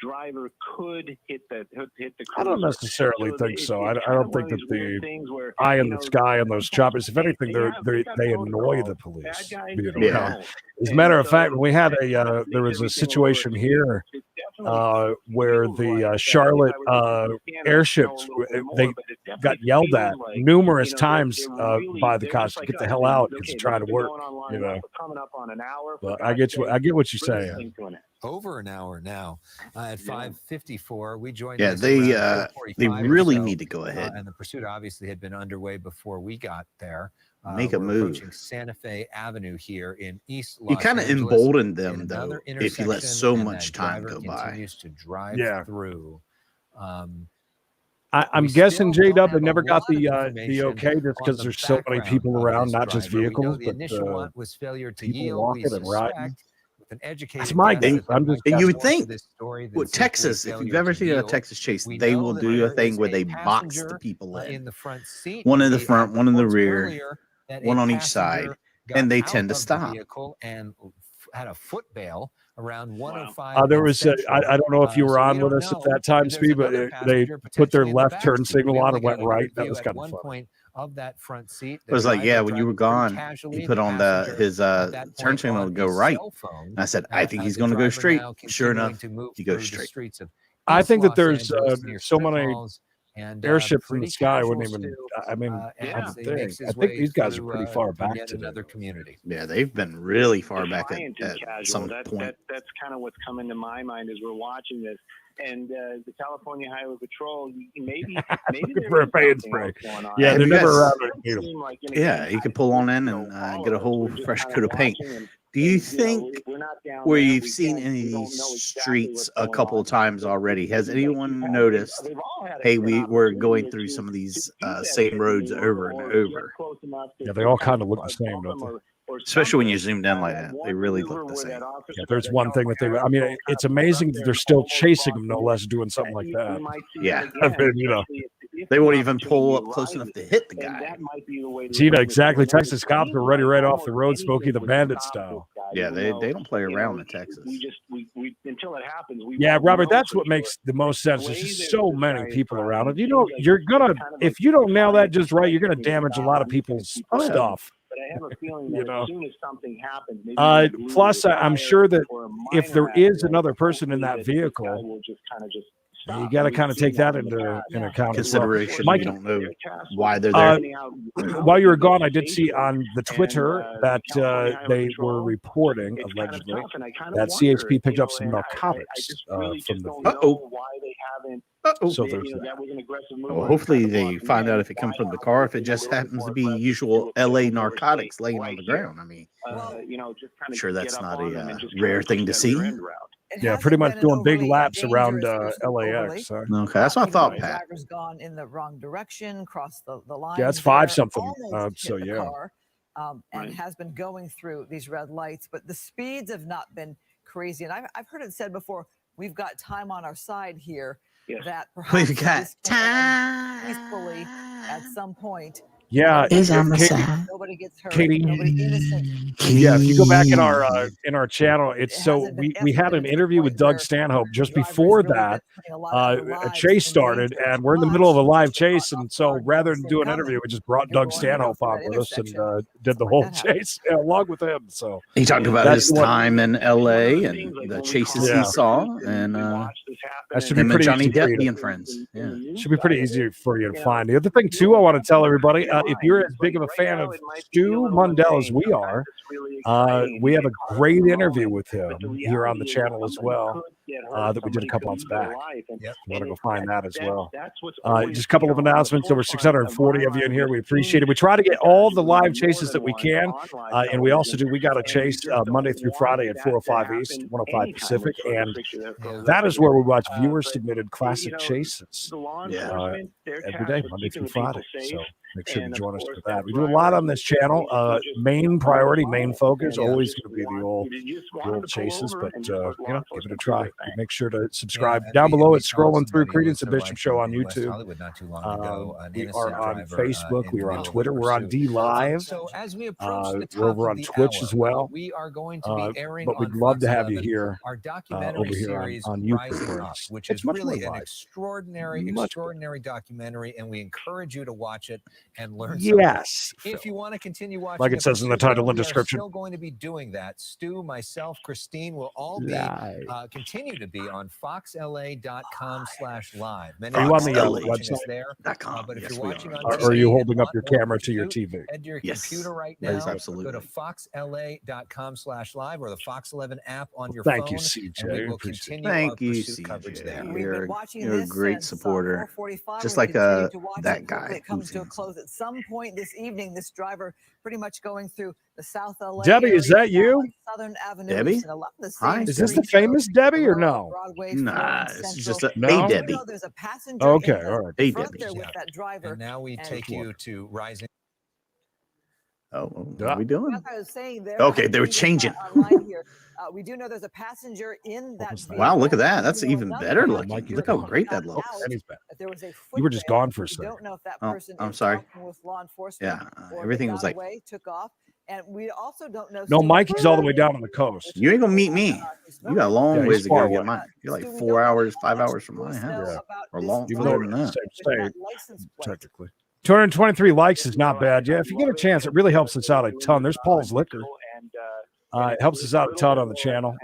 driver could hit the cruiser. I don't necessarily think so. I don't think that the eye in the sky on those choppers, if anything, they annoy the police. As a matter of fact, we had there was a situation here where the Charlotte airships, they got yelled at numerous times by the cops to get the hell out because they're trying to work. But I get what you're saying. Over an hour now at 5:54. We joined. Yeah, they really need to go ahead. And the pursuit obviously had been underway before we got there. Make a move. Approaching Santa Fe Avenue here in East Los You kind of Angeles. embolden them though if you let so much time go by. Continues to drive through. I'm guessing J-Dub they never got the okay just because there's so many people around, not just vehicles, The but initial one was failure to people yield. walking and riding. an educated That's my guess guess. that there I'm might just be And you would more to think this story than with simply Texas, if you've failure ever to seen a yield. Texas chase, We they know will that do a there thing is where a they box the passenger people in the front seat. one in the The front, one in the reports rear, earlier that one a on each side, passenger got and they out tend to of the stop. vehicle and had a foot bail around 105. There in was Central. I don't know if you were So we on with don't us at know that time, if there's Speed, but another they passenger put their potentially in the left turn backseat. signal We on only and went got a right. good That view was at kind of one funny. point of that front seat. It was like, yeah, when you were gone, he put on his turn signal to go right. And I said, I think he's going to go straight. Sure enough, he goes straight. I think that there's near so strip many malls and airships in the pretty sky casual wouldn't even. Stu, I mean, as he I makes his think way these guys are through, pretty far back yet today. another community. Yeah, they've been really far back Flying too at casual. some point. That's kind of what's coming to my mind as we're watching this. And the California Highway Patrol, maybe For a pay and spray. Yeah, they're never around a needle. Yeah, you could pull on in and get a whole fresh coat of paint. Do you think where you've seen any of these streets a couple of times already, has anyone noticed, hey, we're going through some of these same roads over and over? Yeah, they all kind of look the same, don't they? Especially when you zoomed in like that. They really look the same. Yeah, there's one thing that I mean, it's amazing that they're still chasing them, no less, doing something like that. Yeah. I mean, you know. They won't even pull up close enough to hit the guy. Gina, exactly. Texas cops are ready right off the road, Smokey the Bandit style. Yeah, they don't play around in Texas. We until it happens. Yeah, Robert, that's what makes the most sense. There's just so many people around. You know, you're gonna, if you don't nail that just right, you're gonna damage a lot of people's stuff. But I have a feeling that as soon as something happens, plus, I'm sure that if there is another person in that vehicle, you got to kind of take that into account. Consideration. Mike, you don't know why they're there. While you were gone, I did see on the Twitter that they were reporting allegedly that CHP picked up some narcotics from the. So there's well, hopefully they find out if it comes from the car. If it just happens to be usual LA narcotics laying on the ground, I mean, I'm sure that's not a rare thing to see. Yeah, pretty much doing big laps around LAX. Okay, that's what I thought, Pat. Driver's gone in the wrong direction, crossed the line. Yeah, it's 5-something. So yeah. Car, and has been going through these red lights, but the speeds have not been crazy. And I've heard it said before, we've got time on our side here. Yes. That perhaps We've got time peacefully at some point. Yeah, is on the side. Nobody gets hurt. Katie, nobody innocent. Yeah, if you go back in our channel, it's so we had an interview with Doug Stanhope just before that. A chase started, and we're in the middle of a live chase, and so rather than do an interview, we just brought Doug Stanhope on with us and did the whole chase along with him. So he talked about his time in LA and the chases he saw, and that should be him and pretty Johnny easy Depp being friends. Yeah, should be pretty easy for you to find. The other thing too, I want to tell everybody, if you're as big of a fan of Stu Mundell as we are, we have a great interview with him here on the channel as well that we did a couple months back. Yep. You want to go find that as well. Just a couple of announcements. Over 640 of you in here. We appreciate it. We try to get all the live chases that we can, and we also do. We got a chase Monday through Friday at 405 East, 105 Pacific, and that is where we watch viewer-submitted classic chases every day, Monday through Friday. So make sure to join us for that. We do a lot on this channel. Main priority, main focus, always going to be the old chases, but give it a try. Make sure to subscribe down below. It's scrolling through Creedence and Bishop Show on YouTube. We are on Facebook. We are on Twitter. We're on D Live. We're over on Twitch as well. We are going to be airing, but we'd love to have you here our documentary over here series on YouTube, which is really an extraordinary documentary, and we encourage you to watch it and learn. Yes, if you want to continue watching, like it says in the title and description, we're still going to be doing that. Stu, myself, Christine will all be continue to be on foxla.com/live. Are you on the website there? But if you're watching on TV, are you holding up your camera to your TV? Head to your computer right now. Yes, absolutely. Go to foxla.com/live or the Fox 11 app on your phone. Thank you, CJ. And we will continue Thank you, coverage there. You're a great supporter, just like that guy. It comes to a close at some point this evening. This driver pretty much going through the South LA. Debbie, is that you? Southern Avenue. Debbie? Hi. Is this the famous Debbie or no? Nah, this is just a Debbie. There's a passenger okay, all right. Debbie. With that driver. And now we take you to Rising. what are we doing? As I was saying there. Okay, they were changing. Online here. We do know there's a passenger in that vehicle. Wow, look at that. That's even better looking. Look how great that looks. There was a You were just gone for a we second. don't know if that Oh, person I'm is sorry. talking with law enforcement. Yeah, or everything they was got like, away, took off. And we also don't know. No, Mikey's all the way down on the coast. you ain't gonna meet me. You got a long Yeah, ways he's to far go. away. You're like 4 hours, 5 hours from my house. Yeah. Or long, Even longer though than it's that. the same state, technically. 223 likes is not bad. Yeah, if you get a chance, it really helps us out a ton. There's Paul's Liquor. It helps us out a ton on the channel.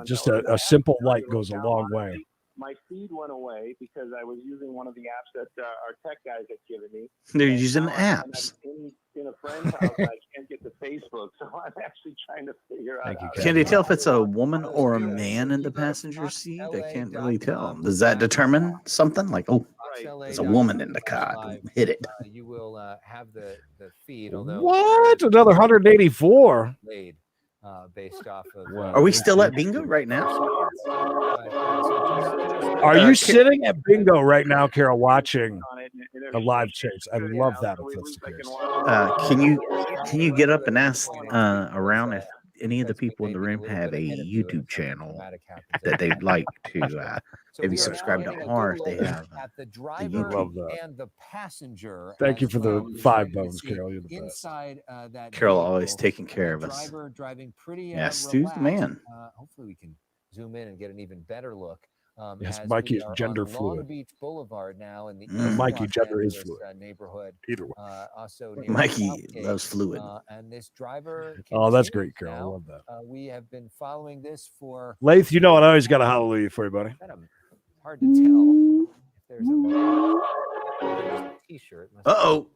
Just a simple like goes a long way. My feed went away because I was using one of the apps that our tech guys had given me. They're using apps. In a friend's house, I can't get to Facebook, so I'm actually trying to figure out. Can you tell if it's a woman or a man in the passenger seat? I can't really tell. Does that determine something? Like, oh, there's a woman in the car. Hit it. You will have the feed. Although What? Another 184. Laid, based off of. Are we still at bingo right now? Are you sitting at bingo right now, Carol, watching a live chase? I love that if that's the case. Can you get up and ask around if any of the people in the room have a YouTube channel that they'd like to maybe subscribe to, or if they have the the driver YouTube. Love that. and the passenger. Thank you as for the well. 5 You can bones, see Carol. You're the best. Inside that Carol vehicle, always taking care the of us. driver driving pretty Yeah, Stu's the relaxed. man. Hopefully we can zoom in and get an even better look. Yes, as Mikey we is are gender on Long fluid. Beach Boulevard now in the Mikey, East gender Los is Angeles, fluid. neighborhood. Either way. Also near Mikey Southgate. loves fluid. And this driver. Oh, that's continues great, Carol. I now. love that. We have been following this for. Lath, you know what? I always got a hallelujah for you, buddy. Hard to tell if there's a t-shirt. Uh-oh.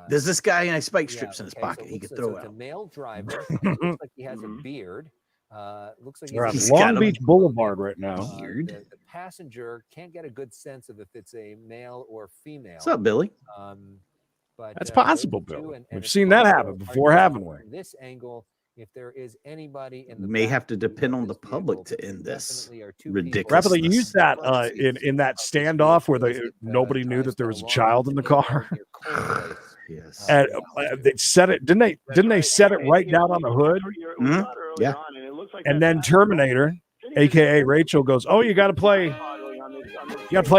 There's this guy in spike strips in his pocket. He could throw It's a out. male driver. Looks like he has a beard. Looks like We're on he's Long Beach Boulevard right now. the passenger can't get a good sense of if it's a male or female. What's up, Billy? But That's possible, those two, Bill. and We've it's seen that also happen hard before, to tell haven't we? from this angle, if there is anybody in the May back have to depend on of the this public vehicle, to but end there this definitely are two ridiculous. people Rapidly in the use that front seats in that of this standoff where vehicle. nobody knew that there was a Long child Beach in the Boulevard car. near Cold Place. Yes. And they set it. Didn't they set it right down on the hood? Yeah. And then Terminator, aka Rachel, goes, "Oh, you got to play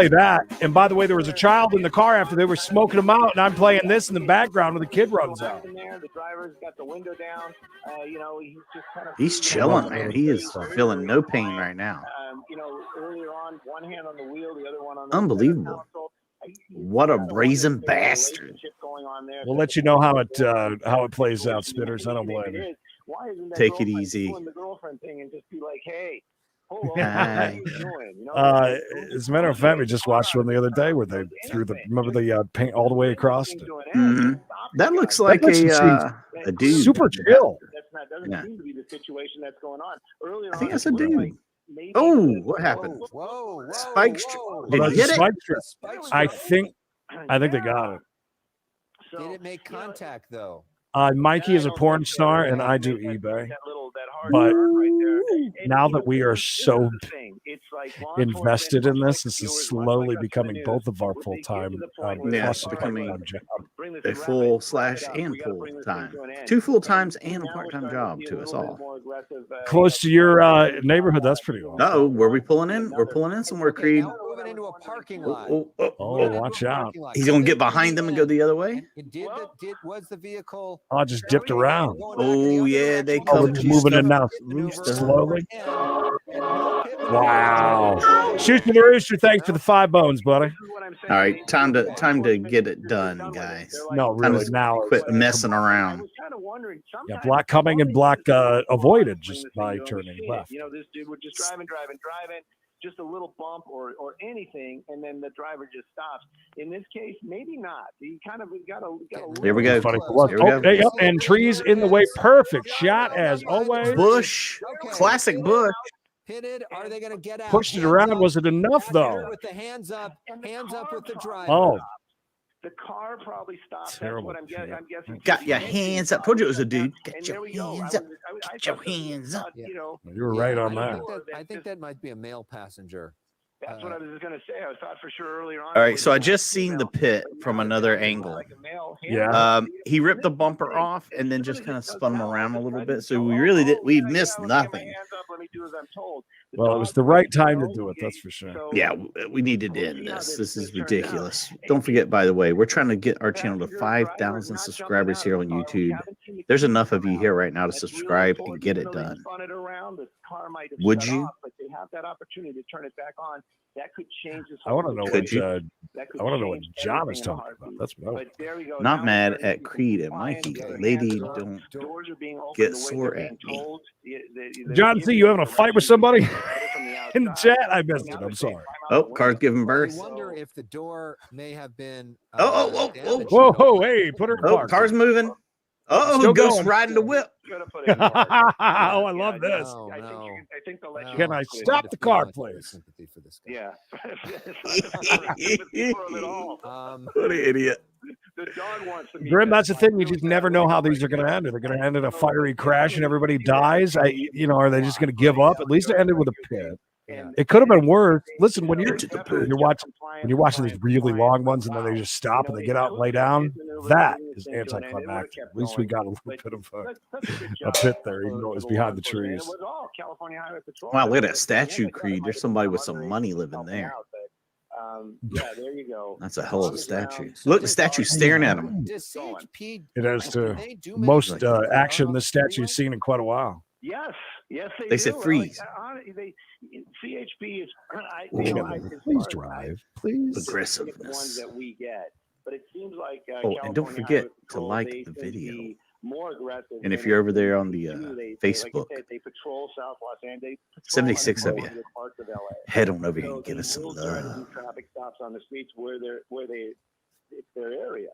that." And by the way, there was a child in the car after they were smoking them out, and I'm playing this in the background when the kid runs out. The driver's got the window down. He's just kind of. He's chilling, man. He is feeling no pain right now. Earlier on, one hand on the wheel, the other one on the Unbelievable. What a brazen bastard. We'll let you know how it plays out, Spitters. I don't blame you. Take it easy. The girlfriend thing and just be like, hey, hold on, Hi. what are you doing? As a matter of fact, we just watched one the other day where they threw the paint all the way across. Mhm. That looks like a dude. Super chill. That doesn't seem to be the situation that's going on. Earlier I think on, that's a it looked dude. like maybe- Oh, what happened? Whoa, whoa, Spike strip. whoa. Did he hit it? Spike strip. I think they got it. Did it make contact though? Mikey is a porn star, and I do eBay. But now that we are so invested in this is slowly becoming both of our full-time plus a becoming part-time job. A full / and full time. 2 full times and a part-time job to us all. Close to your neighborhood, that's pretty awesome. Uh-oh, where we pulling in? We're pulling in somewhere, Creed. Now we're moving into a parking lot. Oh, watch out. He's going to get behind them and go the other way? Was the vehicle I just dipped around. Oh, yeah, they Oh, come we're just moving in now slowly. Wow. Shoot to the rooster. Thanks for the 5 bones, buddy. All right, time to get it done, guys. No, Time really. to Now, quit messing around. yeah, black coming and black avoided just by turning left. This dude would just driving, just a little bump or anything, and then the driver just stops. In this case, maybe not. You kind of got a. Here we go. Funny. Here we go. Hey, yep, and trees in the way. Perfect shot as always. Bush, classic Bush. Pitted. Are they going to get out? Pushed it around. Was it enough though? With the hands up with the driver. Oh, The car probably stopped. Terrible. That's what I'm guessing. Got your hands up. Told you it was a dude. Get And your there we go. hands I up. was- I Get your thought that was- hands up. You know, you were right on I that. think that might be a male passenger. That's what I was going to say. I thought for sure earlier on. All right, so I just seen the pit from another angle. Yeah. He ripped the bumper off and then just kind of spun him around a little bit. So we missed nothing. Well, it was the right time to do it. That's for sure. Yeah, we needed to end this. This is ridiculous. Don't forget, by the way, we're trying to get our channel to 5,000 subscribers here on YouTube. There's enough of you here right now to subscribe and get it done. Would you? But they have that opportunity to turn it back on. That could change this. I want to know what John is talking about. That's what Not mad at Creed and Mikey. Lady, don't get sore at me. John, see you having a fight with somebody in the chat? I missed it. I'm sorry. Oh, car's giving birth. I wonder if the door may have been. Whoa, hey, put her in park. Car's moving. Oh, Ghost riding the whip. Oh, I love this. No. Can I stop the car, please? Sympathy for this guy. Yeah. What an idiot. The dog wants to Grim, that's the thing. You just never know how these are going to end. Are they going to end in a fiery crash and everybody dies? Are they just going to give up? At least it ended with a pit. It could have been worse. Listen, when you're watching these really long ones and then they just stop and they get out and lay down, that is anticlimactic. At least we got a little bit of a pit there, even though it was behind the trees. Wow, look at that statue, Creed. There's somebody with some money living there. Yeah, there you go. That's a hell of a statue. Look, the statue's staring at him. It has most action this statue's seen in quite a while. Yes, They said freeze. CHP is. Please drive, please. Aggressiveness. Ones that we get, but it seems like. And don't forget to like the video. More aggressive. And if you're over there on the Facebook, they patrol South Los Angeles. 76 of you. Head on over here and give us some love. Traffic stops on the streets it's their area.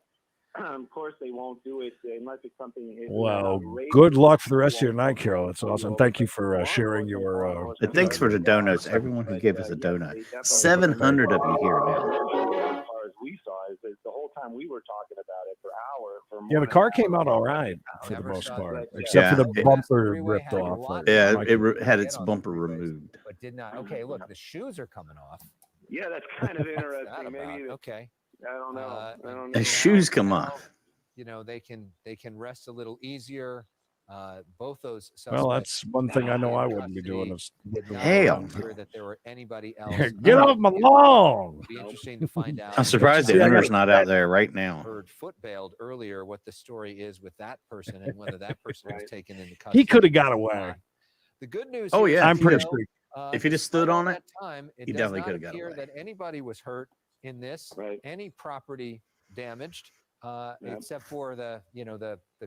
Of course, they won't do it unless it's something. Well, good luck for the rest of your night, Carol. That's awesome. Thank you for sharing your. Thanks for the donuts. Everyone who gave us a donut. 700 of you here now. As far as we saw, is the whole time we were talking about it for hours. Yeah, the car came out all right for the most part, except for the bumper ripped off. Yeah, it had its bumper removed. But did not. Okay, look, the shoes are coming off. Yeah, that's kind of interesting. Maybe. Okay. I don't know. His shoes come off. They can rest a little easier. Both those. Well, that's one thing I know I wouldn't be doing. Is that there were anybody else. Get off my lawn. It'd be interesting to find out. I'm surprised the owner's not out there right now. Heard foot bailed earlier. What the story is with that person and whether that person was taken into custody. He could have got away. The good news. Oh yeah, I'm pretty sure. If he just stood on it, he definitely could have got away. That anybody was hurt in this, any property damaged, except for the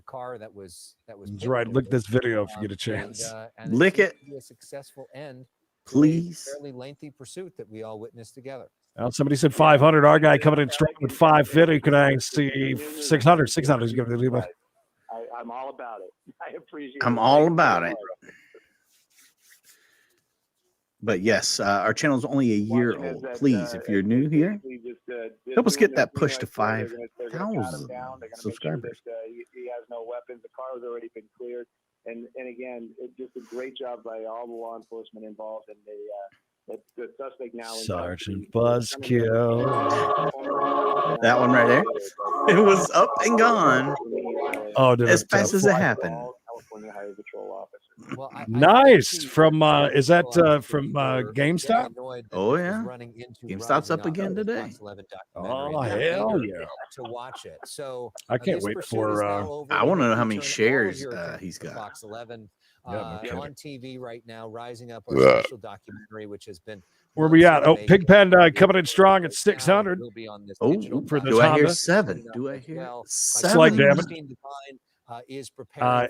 car that was. That's right. Look at this video if you get a chance. And lick it. A successful end. Please. Fairly lengthy pursuit that we all witnessed together. Well, somebody said 500. Our guy coming in strong with 550. Could I see 600? 600 is going to be. I'm all about it. I appreciate. I'm all about it. But yes, our channel is only a year old. Please, if you're new here, help us get that push to 5,000 subscribers. He has no weapons. The car has already been cleared. And again, it's just a great job by all the law enforcement involved. And the suspect now. Sergeant Buzzkill. That one right there. It was up and gone. Oh, as fast as it happened. California Highway Patrol officer. Well, nice. From is that from GameStop? Oh yeah. GameStop's up again today. Oh hell yeah! To watch it, so I can't wait for. I want to know how many shares he's got. Fox 11 no on TV right now, rising up a special documentary, which has been. Where we at? Oh, Pigpen coming in strong at 600. Oh, for the do I hear Honda. 7? Do I hear 7? Slight damage.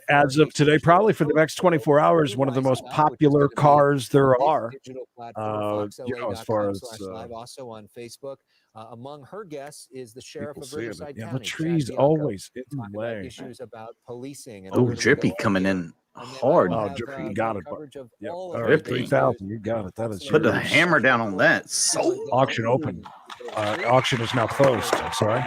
As of today, probably for the next 24 hours, one of the most popular cars there are. As far as also on Facebook. Among her guests is the sheriff of Riverside County. Yeah, the trees always in the way. Issues about policing. Oh, Drippy coming in hard. Oh, Drippy, you got it. Yep. All right, 3,000, you got it. That is. Put the hammer down on that. So auction open. Auction is now closed. I'm sorry.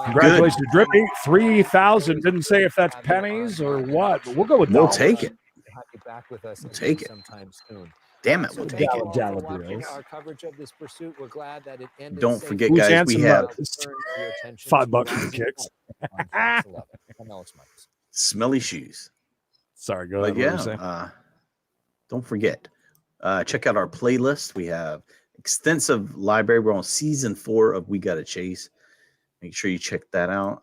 Congratulations to Drippy. 3,000. Didn't say if that's pennies or what, but we'll go with. We'll take it. Have you back with us? We'll take it sometime soon. Damn it, So we'll thank take you it. all for watching our coverage of this pursuit. We're glad that it ended Don't safely. forget, guys, we have Turn your attention $5 to for the Rising kicks. Up on Fox 11. I'm Alex Marcus. smelly shoes. Sorry, go But ahead. yeah, don't forget, check out our playlist. We have extensive library. We're on season 4 of We Gotta Chase. Make sure you check that out.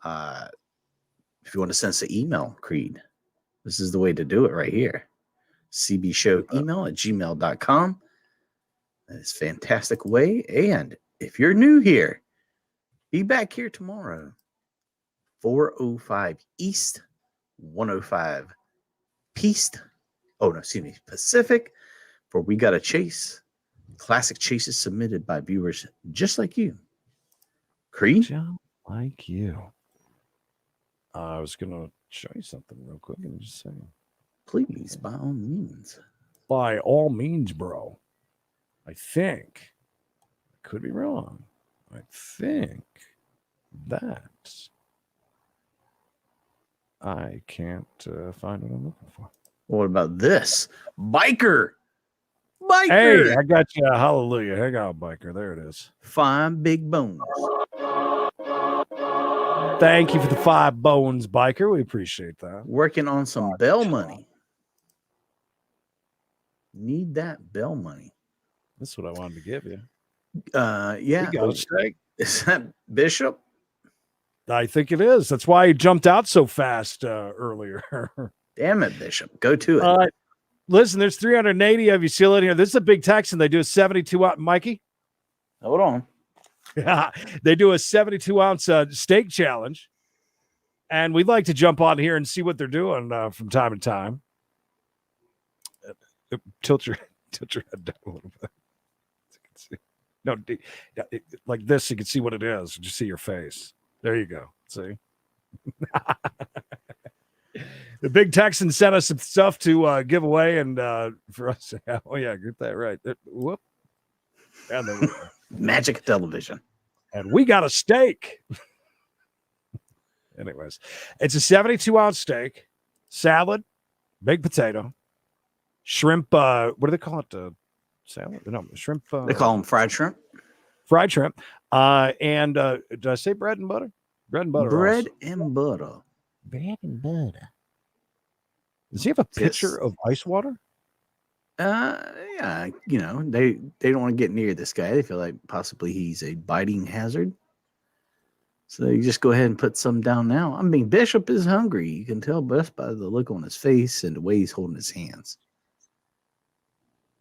If you want to send us an email, Creed, this is the way to do it right here. cbshowemail@gmail.com. That is a fantastic way. And if you're new here, be back here tomorrow, 4:05 East, 105 Pacific, for We Gotta Chase. Classic chases submitted by viewers just like you. Creed? Just like you. I was going to show you something real quick and just say. Please, by all means. By all means, bro. I think. I could be wrong. I think that I can't find what I'm looking for. What about this? Biker! Hey, I got you. Hallelujah. Hang on, Biker. There it is. 5 big bones. Thank you for the 5 bones, Biker. We appreciate that. Working on some bell money. Need that bell money. That's what I wanted to give you. Yeah. You got a steak. Is that Bishop? I think it is. That's why he jumped out so fast earlier. Damn it, Bishop. Go to it. Listen, there's 380 of you still in here. This is a big Texan. They do a 72-ounce. Mikey? Hold on. Yeah, they do a 72-ounce steak challenge. And we'd like to jump on here and see what they're doing from time to time. Tilt your head down a little bit. So you can see. No, like this, you can see what it is. You just see your face. There you go. See? The big Texan sent us some stuff to give away and for us to have. Oh, yeah, get that right. Whoop. And there we go. Magic television. And we got a steak. Anyways, it's a 72-ounce steak, salad, baked potato, shrimp. What do they call it? Salad? No, shrimp. They call them fried shrimp. Fried shrimp. And did I say bread and butter? Bread and butter. Bread also. and butter. Bread and butter. Does he have a pitcher of ice water? Yeah, you know, they don't want to get near this guy. They feel like possibly he's a biting hazard. So you just go ahead and put some down now. I mean, Bishop is hungry. You can tell just by the look on his face and the way he's holding his hands.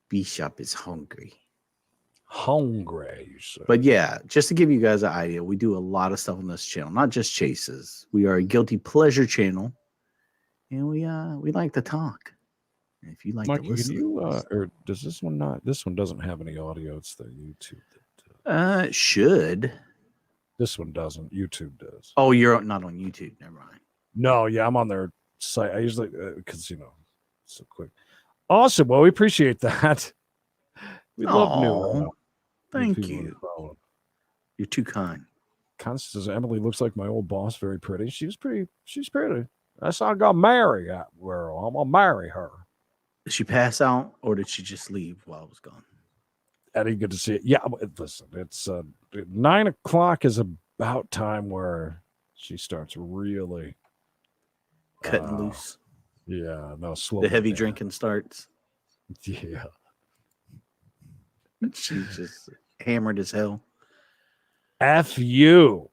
Bishop is hungry. Hungry, you say. But yeah, just to give you guys an idea, we do a lot of stuff on this channel, not just chases. We are a guilty pleasure channel, and we like to talk. And if you like Mike, to listen, can you, or does this one not? This one doesn't have any audio. It's the YouTube. It should. This one doesn't. YouTube does. Oh, you're not on YouTube. Never mind. No, yeah, I'm on their site. I usually because so quick. Awesome. Well, we appreciate that. We love new. Thank you. You're too kind. Constance says Emily looks like my old boss. Very pretty. She's pretty. That's how I got married. Well, I'm gonna marry her. Did she pass out or did she just leave while I was gone? Eddie, good to see it. Yeah, listen, it's 9 o'clock is about time where she starts really cutting loose. Yeah, no, slow. The heavy drinking starts. Yeah. She's just hammered as hell. F you.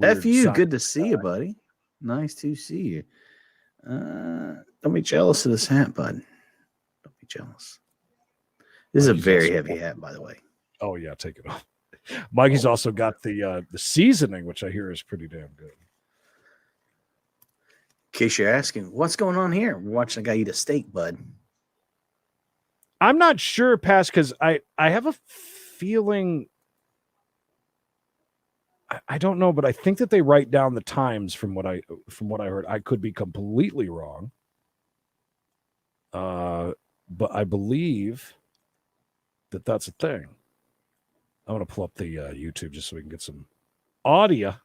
F you. Good to see you, buddy. Nice to see you. Don't be jealous of this hat, bud. Don't be jealous. This is a very heavy hat, by the way. Oh, yeah. Take it off. Mikey's also got the seasoning, which I hear is pretty damn good. In case you're asking, what's going on here? We're watching a guy eat a steak, bud. I'm not sure, Pass, because I have a feeling, I don't know, but I think that they write down the times from what I heard. I could be completely wrong, but I believe that's a thing. I want to pull up the YouTube just so we can get some audio.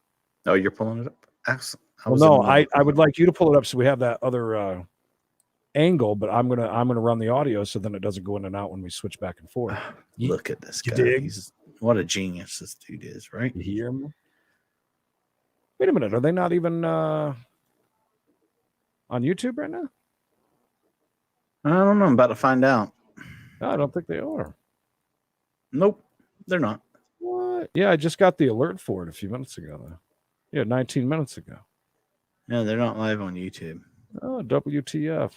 Oh, you're pulling it up? Excellent. Well, no, I would like you to pull it up so we have that other angle, but I'm gonna run the audio so then it doesn't go in and out when we switch back and forth. Look at this guy. Dig? What a genius this dude is, right? You hear him? Wait a minute, are they not even on YouTube right now? I don't know. I'm about to find out. No, I don't think they are. Nope, they're not. What? Yeah, I just got the alert for it a few minutes ago, though. Yeah, 19 minutes ago. No, they're not live on YouTube. Oh, WTF.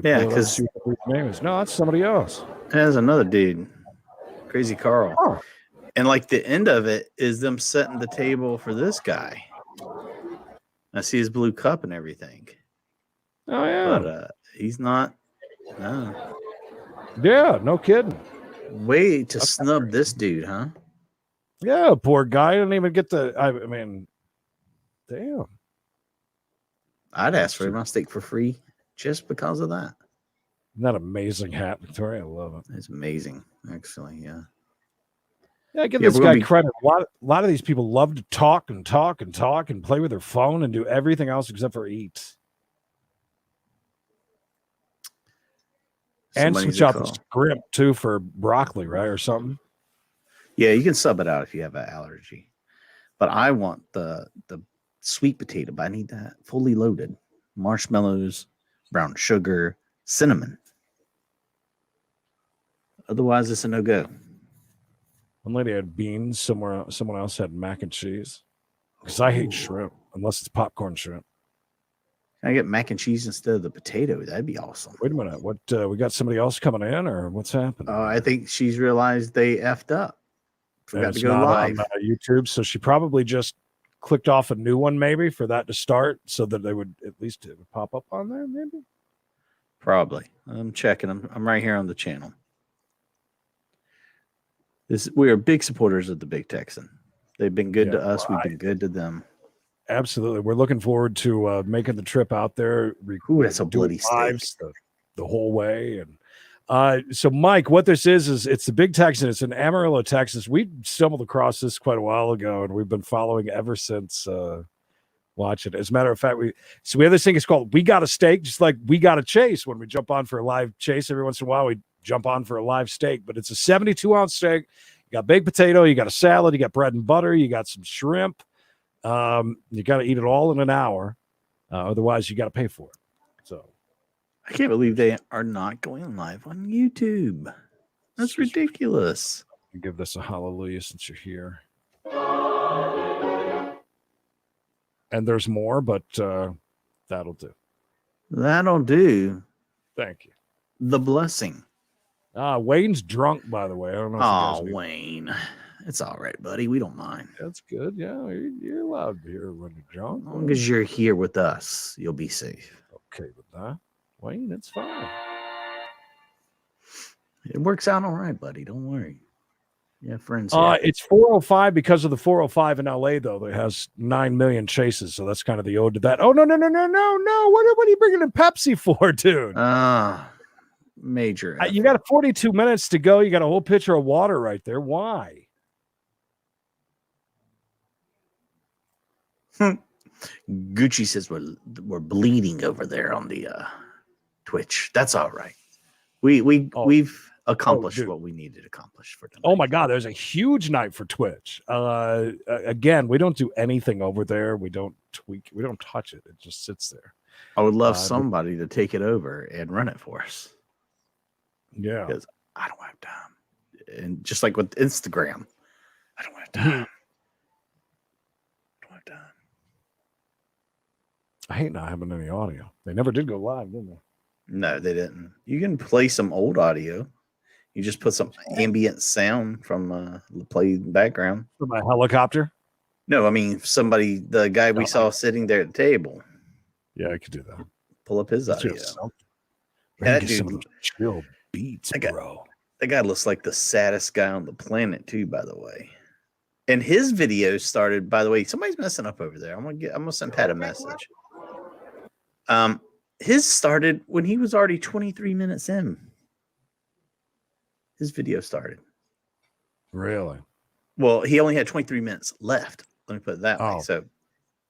Yeah, because name is. No, that's somebody else. There's another dude, Crazy Carl. Oh. And like the end of it is them setting the table for this guy. I see his blue cup and everything. Oh, yeah. But he's not. No. Yeah, no kidding. Way to snub this dude, huh? Yeah, poor guy didn't even get the. I mean, damn. I'd ask for my steak for free just because of that. Isn't that amazing hat, Victoria? I love it. It's amazing, actually. Yeah. Yeah, give this guy credit. A lot of these people love to talk and talk and talk and play with their phone and do everything else except for eat. And switch out the script too for broccoli, right, or something. Yeah, you can sub it out if you have an allergy. But I want the sweet potato, but I need that fully loaded. Marshmallows, brown sugar, cinnamon. Otherwise, it's a no-go. One lady had beans somewhere. Someone else had mac and cheese. Because I hate shrimp, unless it's popcorn shrimp. Can I get mac and cheese instead of the potato? That'd be awesome. Wait a minute. What? We got somebody else coming in, or what's happening? I think she's realized they effed up. Forgot to go live on YouTube, so she probably just clicked off a new one, maybe for that to start, so that they would at least it would pop up on there, maybe. Probably. I'm checking. I'm right here on the channel. We are big supporters of the Big Texan. They've been good to us. We've been good to them. Absolutely. We're looking forward to making the trip out there. Ooh, that's a bloody steak. The whole way. And so, Mike, what this is it's the Big Texan. It's in Amarillo, Texas. We stumbled across this quite a while ago, and we've been following ever since watching it. As a matter of fact, we have this thing. It's called We Got a Steak, just like We Got a Chase. When we jump on for a live chase every once in a while, we jump on for a live steak. But it's a 72-ounce steak. You got baked potato, you got a salad, you got bread and butter, you got some shrimp. You got to eat it all in an hour. Otherwise, you got to pay for it. So I can't believe they are not going live on YouTube. That's ridiculous. Give this a hallelujah since you're here. And there's more, but that'll do. That'll do. Thank you. The blessing. Wayne's drunk, by the way. I don't know. Oh, Wayne. It's all right, buddy. We don't mind. That's good. Yeah, you're allowed to be here when you're drunk. As long as you're here with us, you'll be safe. Okay with that. Wayne, it's fine. It works out all right, buddy. Don't worry. Yeah, friends. It's 405 because of the 405 in LA, though. That has 9 million chases, so that's kind of the ode to that. Oh, no. What are you bringing in Pepsi for, dude? Major. You got 42 minutes to go. You got a whole pitcher of water right there. Why? Gucci says we're bleeding over there on the Twitch. That's all right. We've accomplished what we needed to accomplish for tonight. Oh my God, there's a huge night for Twitch. Again, we don't do anything over there. We don't tweak. We don't touch it. It just sits there. I would love somebody to take it over and run it for us. Yeah, because I don't have time. And just like with Instagram, I don't have time. I hate not having any audio. They never did go live, did they? No, they didn't. You can play some old audio. You just put some ambient sound from the play background. From a helicopter? No, I mean the guy we saw sitting there at the table. Yeah, I could do that. Pull up his audio. That dude, some of those chill beats, bro. That guy looks like the saddest guy on the planet, too, by the way. And his video started, by the way, somebody's messing up over there. I'm gonna send Pat a message. His started when he was already 23 minutes in. His video started. Really? Well, he only had 23 minutes left. Let me put it that way. So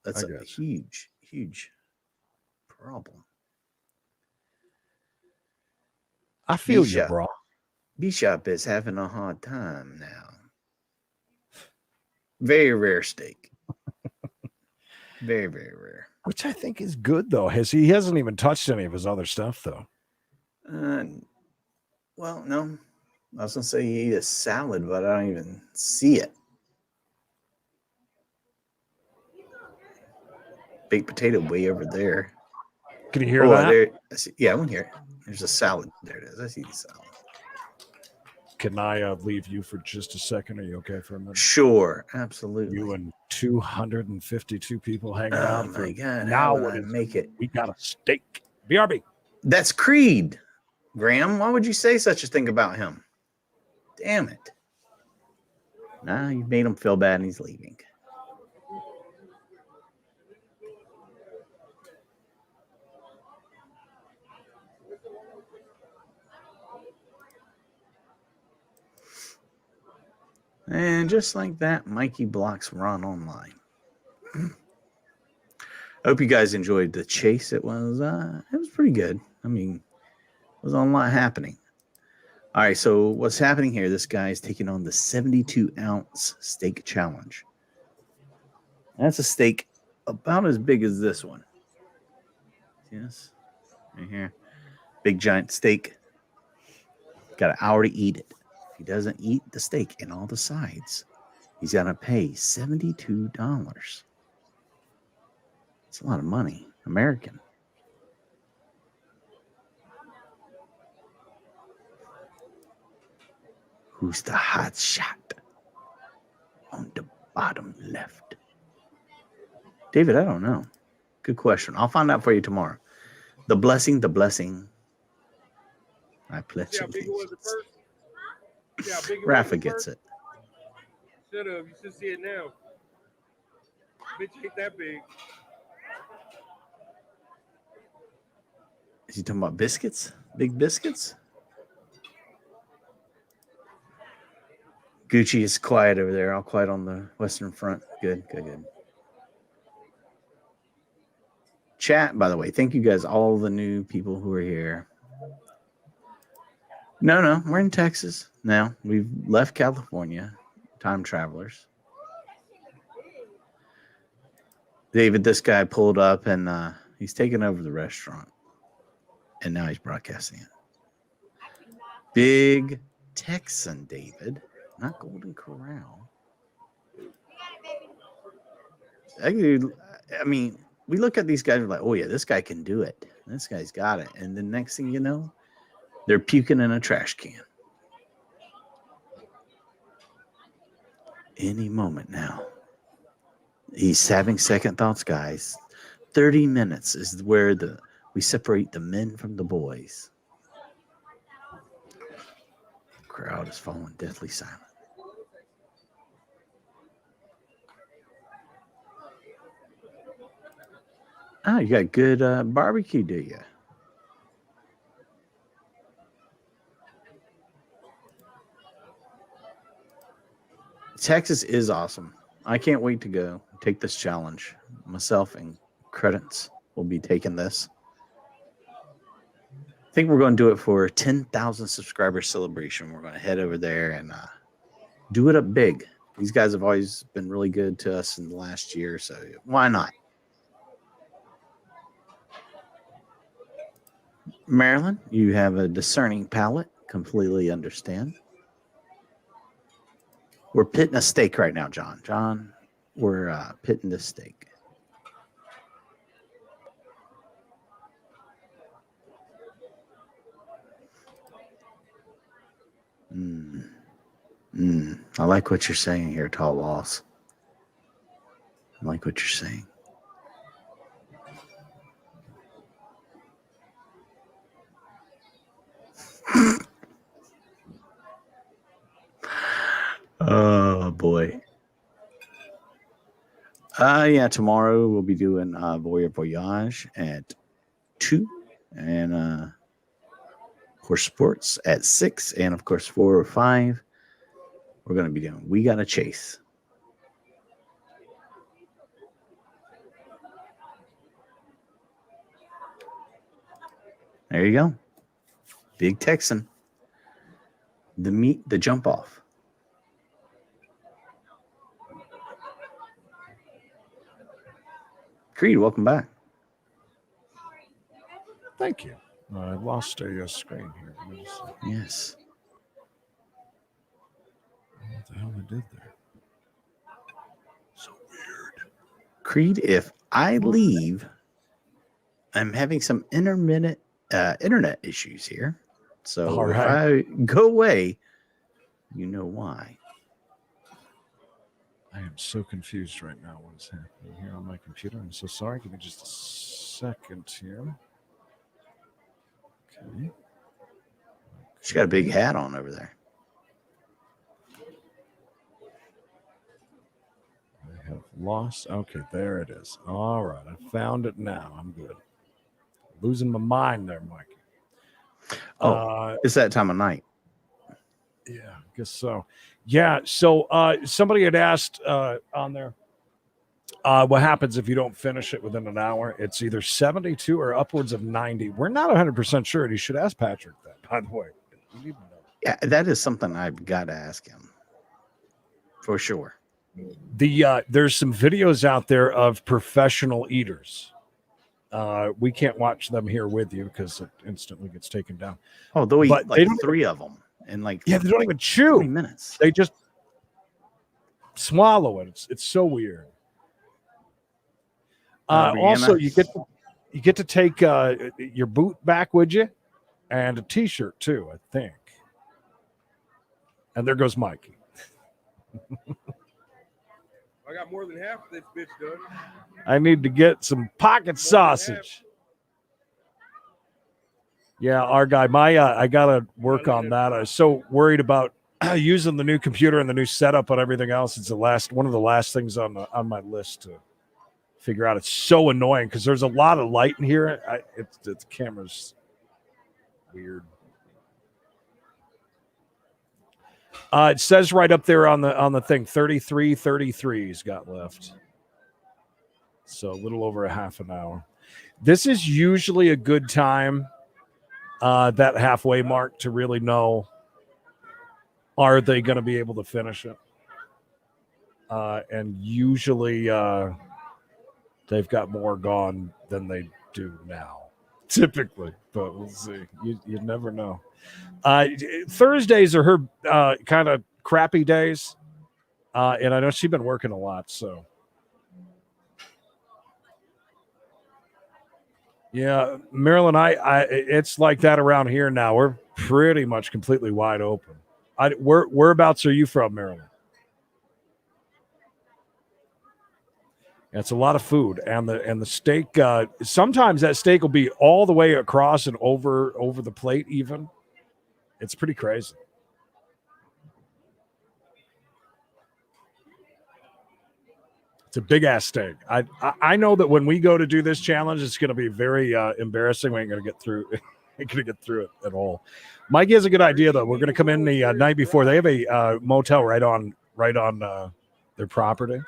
that's a huge problem. I feel you, bro. Bishop is having a hard time now. Very rare steak. Very, very rare. Which I think is good, though. He hasn't even touched any of his other stuff, though. Well, no. I was going to say he ate a salad, but I don't even see it. Baked potato way over there. Can you hear that? There, yeah, I can hear it. There's a salad. There it is. I see the salad. Can I leave you for just a second? Are you okay for a minute? Sure, absolutely. You and 252 people hanging out. Oh my God! Now what I make it? We got a steak. BRB. That's Creed. Graham, why would you say such a thing about him? Damn it! Nah, you made him feel bad, and he's leaving. And just like that, Mikey blocks Ron online. I hope you guys enjoyed the chase. It was pretty good. I mean, it was a lot happening. All right, so what's happening here? This guy is taking on the 72-ounce steak challenge. That's a steak about as big as this one. Yes, right here. Big giant steak. Got an hour to eat it. If he doesn't eat the steak and all the sides, he's got to pay $72. It's a lot of money. American. Who's the hot shot on the bottom left? David, I don't know. Good question. I'll find out for you tomorrow. The blessing. I pledge allegiance. Rafa gets it. Shut up. You should see it now. Bitch ain't that big. Is he talking about biscuits? Big biscuits? Gucci is quiet over there. All quiet on the Western Front. Good. Chat, by the way, thank you guys, all the new people who are here. No, we're in Texas now. We've left California. Time travelers. David, this guy pulled up and he's taking over the restaurant. And now he's broadcasting it. Big Texan, David. Not Golden Corral. I mean, we look at these guys and we're like, oh, yeah, this guy can do it. This guy's got it. And the next thing you know, they're puking in a trash can. Any moment now. He's having second thoughts, guys. 30 minutes is where we separate the men from the boys. The crowd is falling deathly silent. Oh, you got good barbecue, do you? Texas is awesome. I can't wait to go take this challenge. Myself and Creedence will be taking this. I think we're going to do it for 10,000 subscriber celebration. We're going to head over there and do it up big. These guys have always been really good to us in the last year, so why not? Marilyn, you have a discerning palate. Completely understand. We're pitting a steak right now, John. John, we're pitting this steak. I like what you're saying here, Tall Walls. I like what you're saying. Oh boy. Yeah, tomorrow we'll be doing Voyage at 2 and of course sports at 6 and of course 4 or 5. We're gonna be doing We Gotta Chase. There you go. Big Texan. The jump off. Creed, welcome back. Thank you. I lost a screen here. Yes. What the hell I did there? So weird. Creed, if I leave, I'm having some intermittent internet issues here. So if I go away, you know why. I am so confused right now. What is happening here on my computer? I'm so sorry. Give me just a second here. Okay. She's got a big hat on over there. I have lost. Okay, there it is. All right. I found it now. I'm good. Losing my mind there, Mikey. It's that time of night. Yeah, I guess so. Yeah, so somebody had asked on there, what happens if you don't finish it within an hour? It's either 72 or upwards of 90. We're not 100% sure. You should ask Patrick that, by the way. You need to know. Yeah, that is something I've got to ask him. For sure. There's some videos out there of professional eaters. We can't watch them here with you because it instantly gets taken down. Oh, they'll eat like 3 of them. And like, yeah, they don't even chew. 3 minutes. They just swallow it. It's so weird. Also, you get to take your boot back with you, and a T-shirt too, I think. And there goes Mikey. I got more than half of this bitch done. I need to get some pocket sausage. Yeah, our guy, I gotta work on that. I was so worried about using the new computer and the new setup and everything else. It's one of the last things on my list to figure out. It's so annoying because there's a lot of light in here. The camera's weird. It says right up there on the thing, 33's got left. So a little over a half an hour. This is usually a good time. That halfway mark to really know, are they going to be able to finish it? And usually they've got more gone than they do now, typically, but we'll see. You never know. Thursdays are her kind of crappy days, and I know she's been working a lot, so. Yeah, Maryland, it's like that around here now. We're pretty much completely wide open. Whereabouts are you from, Maryland? It's a lot of food, and the steak. Sometimes that steak will be all the way across and over the plate. Even, it's pretty crazy. It's a big ass steak. I know that when we go to do this challenge, it's going to be very embarrassing. We ain't going to get through. Ain't going to get through it at all. Mikey has a good idea though. We're going to come in the night before. They have a motel right on their property.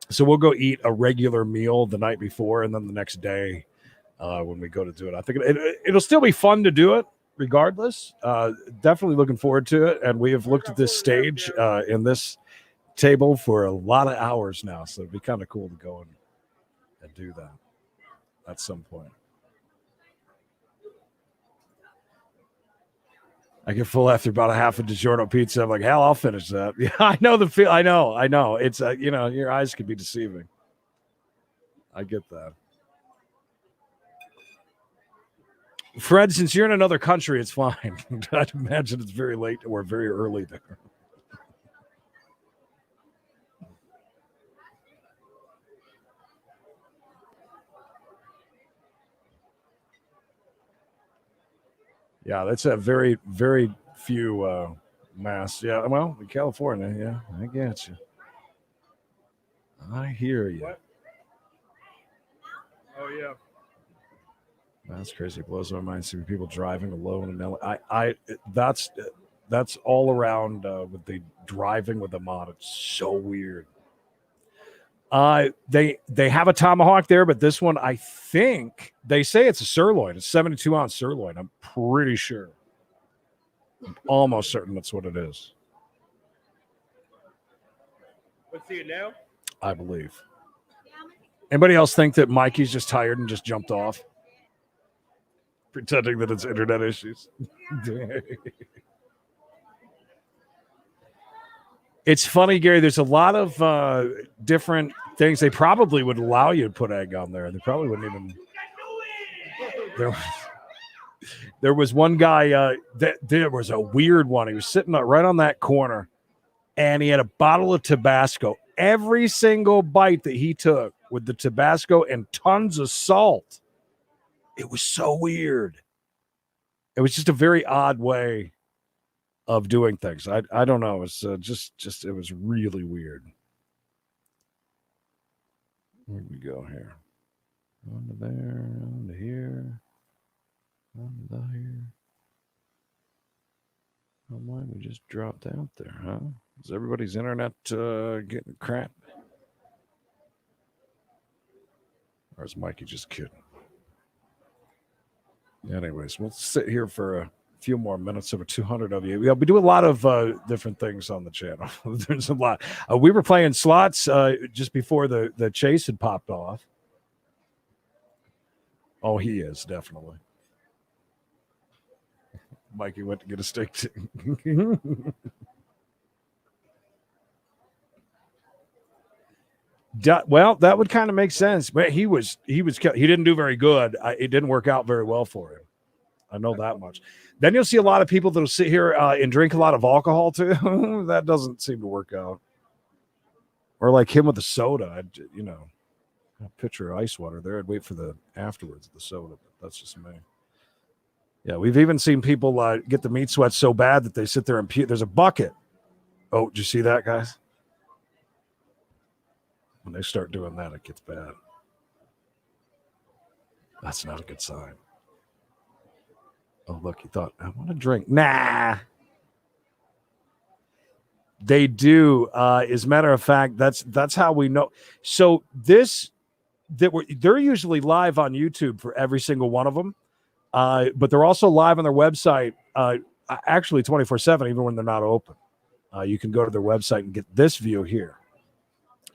So we'll go eat a regular meal the night before, and then the next day when we go to do it. I think it'll still be fun to do it regardless. Definitely looking forward to it. And we have looked at this stage in this table for a lot of hours now, so it'd be kind of cool to go and do that at some point. I get full after about a half a DiGiorno pizza. I'm like, hell, I'll finish that. Yeah, I know the feel. I know. It's your eyes can be deceiving. I get that. Fred, since you're in another country, it's fine. I'd imagine it's very late or very early there. Yeah, that's a very, very few masks. Yeah, well, in California, yeah, I get you. I hear you. What? Oh, yeah. That's crazy. It blows my mind seeing people driving alone in LA. That's all around with the driving with them on. It's so weird. They have a tomahawk there, but this one, I think they say it's a sirloin. It's 72-ounce sirloin. I'm pretty sure. I'm almost certain that's what it is. Let's see it now. I believe. Anybody else think that Mikey's just tired and just jumped off? Pretending that it's internet issues. It's funny, Gary. There's a lot of different things. They probably would allow you to put egg on there. They probably wouldn't even. There was one guy. There was a weird one. He was sitting right on that corner, and he had a bottle of Tabasco. Every single bite that he took with the Tabasco and tons of salt. It was so weird. It was just a very odd way of doing things. I don't know. It was just it was really weird. Where do we go here? On to there, on to here, on to here. Oh my, we just dropped out there, huh? Is everybody's internet getting crap? Or is Mikey just kidding? Anyways, we'll sit here for a few more minutes, over 200 of you. We do a lot of different things on the channel. There's a lot. We were playing slots just before the chase had popped off. Oh, he is, definitely. Mikey went to get a steak too. Well, that would kind of make sense. But he didn't do very good. It didn't work out very well for him. I know that much. Then you'll see a lot of people that'll sit here and drink a lot of alcohol too. That doesn't seem to work out. Or like him with the soda, a pitcher of ice water there. I'd wait for the afterwards of the soda, but that's just me. Yeah, we've even seen people get the meat sweats so bad that they sit there and puke. There's a bucket. Oh, did you see that, guys? When they start doing that, it gets bad. That's not a good sign. Oh, look, he thought, I want to drink. Nah. They do. As a matter of fact, that's how we know. So they're usually live on YouTube for every single one of them. But they're also live on their website, actually 24/7, even when they're not open. You can go to their website and get this view here.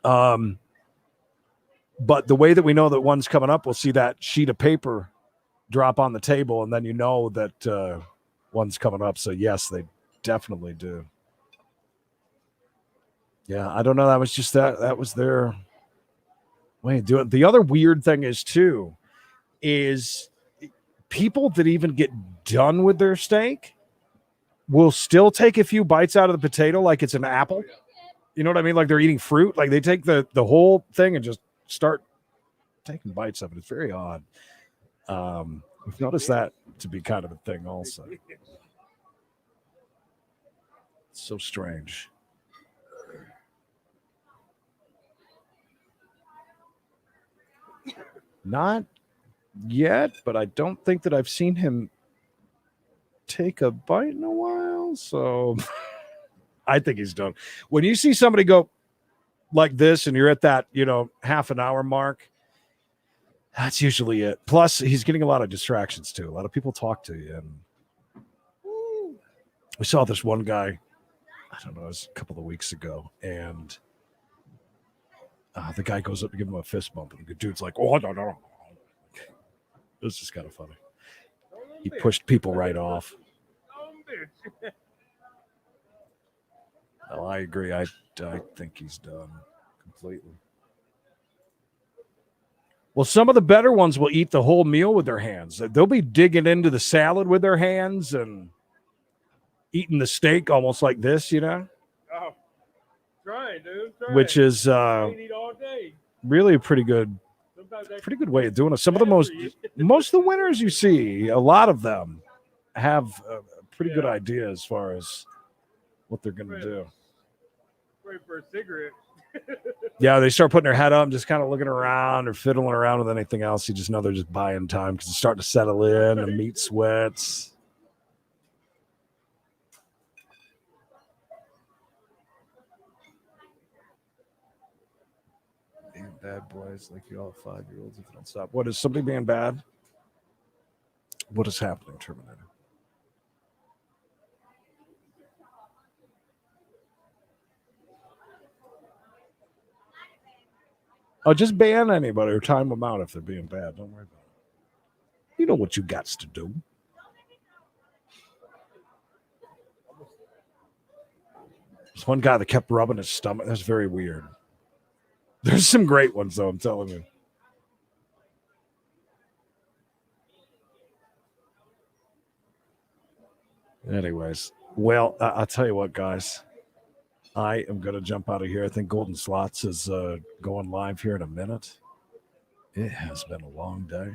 But the way that we know that one's coming up, we'll see that sheet of paper drop on the table, and then you know that one's coming up. So yes, they definitely do. Yeah, I don't know. That was just that was their way of doing it. The other weird thing is people that even get done with their steak will still take a few bites out of the potato like it's an apple. You know what I mean? Like they're eating fruit. Like they take the whole thing and just start taking bites of it. It's very odd. We've noticed that to be kind of a thing also. It's so strange. Not yet, but I don't think that I've seen him take a bite in a while. So I think he's done. When you see somebody go like this and you're at that, half an hour mark, that's usually it. Plus, he's getting a lot of distractions too. A lot of people talk to you. And we saw this one guy, I don't know, it was a couple of weeks ago, and the guy goes up to give him a fist bump, and the dude's like, "Oh, no." It was just kind of funny. He pushed people right off. No, I agree. I think he's done completely. Well, some of the better ones will eat the whole meal with their hands. They'll be digging into the salad with their hands and eating the steak almost like this, Oh, trying, dude. Which is really a pretty good way of doing it. Some of the most of the winners you see, a lot of them have a pretty good idea as far as what they're going to do. Wait for a cigarette. Yeah, they start putting their head up, just kind of looking around or fiddling around with anything else. You just know they're just buying time because it's starting to settle in and meat sweats. Bad boys like you all 5-year-olds if you don't stop. What is somebody being bad? What is happening, Terminator? Oh, just ban anybody or time them out if they're being bad. Don't worry about it. You know what you got to do. There's one guy that kept rubbing his stomach. That's very weird. There's some great ones, though, I'm telling you. Anyways, well, I'll tell you what, guys. I am going to jump out of here. I think Golden Slots is going live here in a minute. It has been a long day.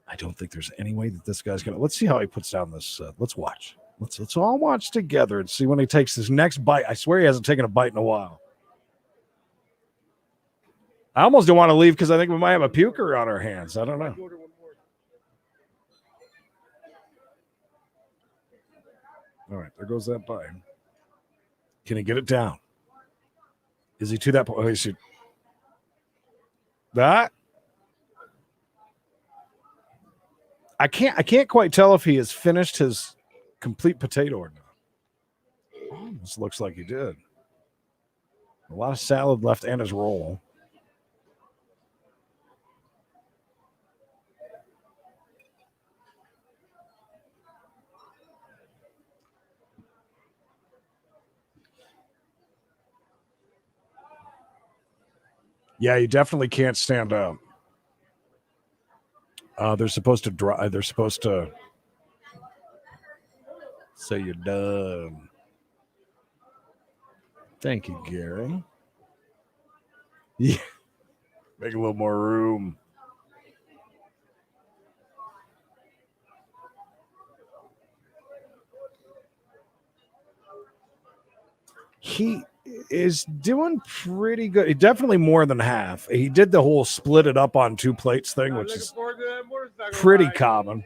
I don't think there's any way that this guy's going to. Let's see how he puts down this. Let's watch. Let's all watch together and see when he takes his next bite. I swear he hasn't taken a bite in a while. I almost don't want to leave because I think we might have a puker on our hands. I don't know. All right, there goes that bite. Can he get it down? Is he to that point? Oh, he should. That? I can't quite tell if he has finished his complete potato or not. This looks like he did. A lot of salad left and his roll. Yeah, you definitely can't stand up. They're supposed to dry. They're supposed to say you're done. Thank you, Gary. Yeah, make a little more room. He is doing pretty good. Definitely more than half. He did the whole split it up on 2 plates thing, which is pretty common.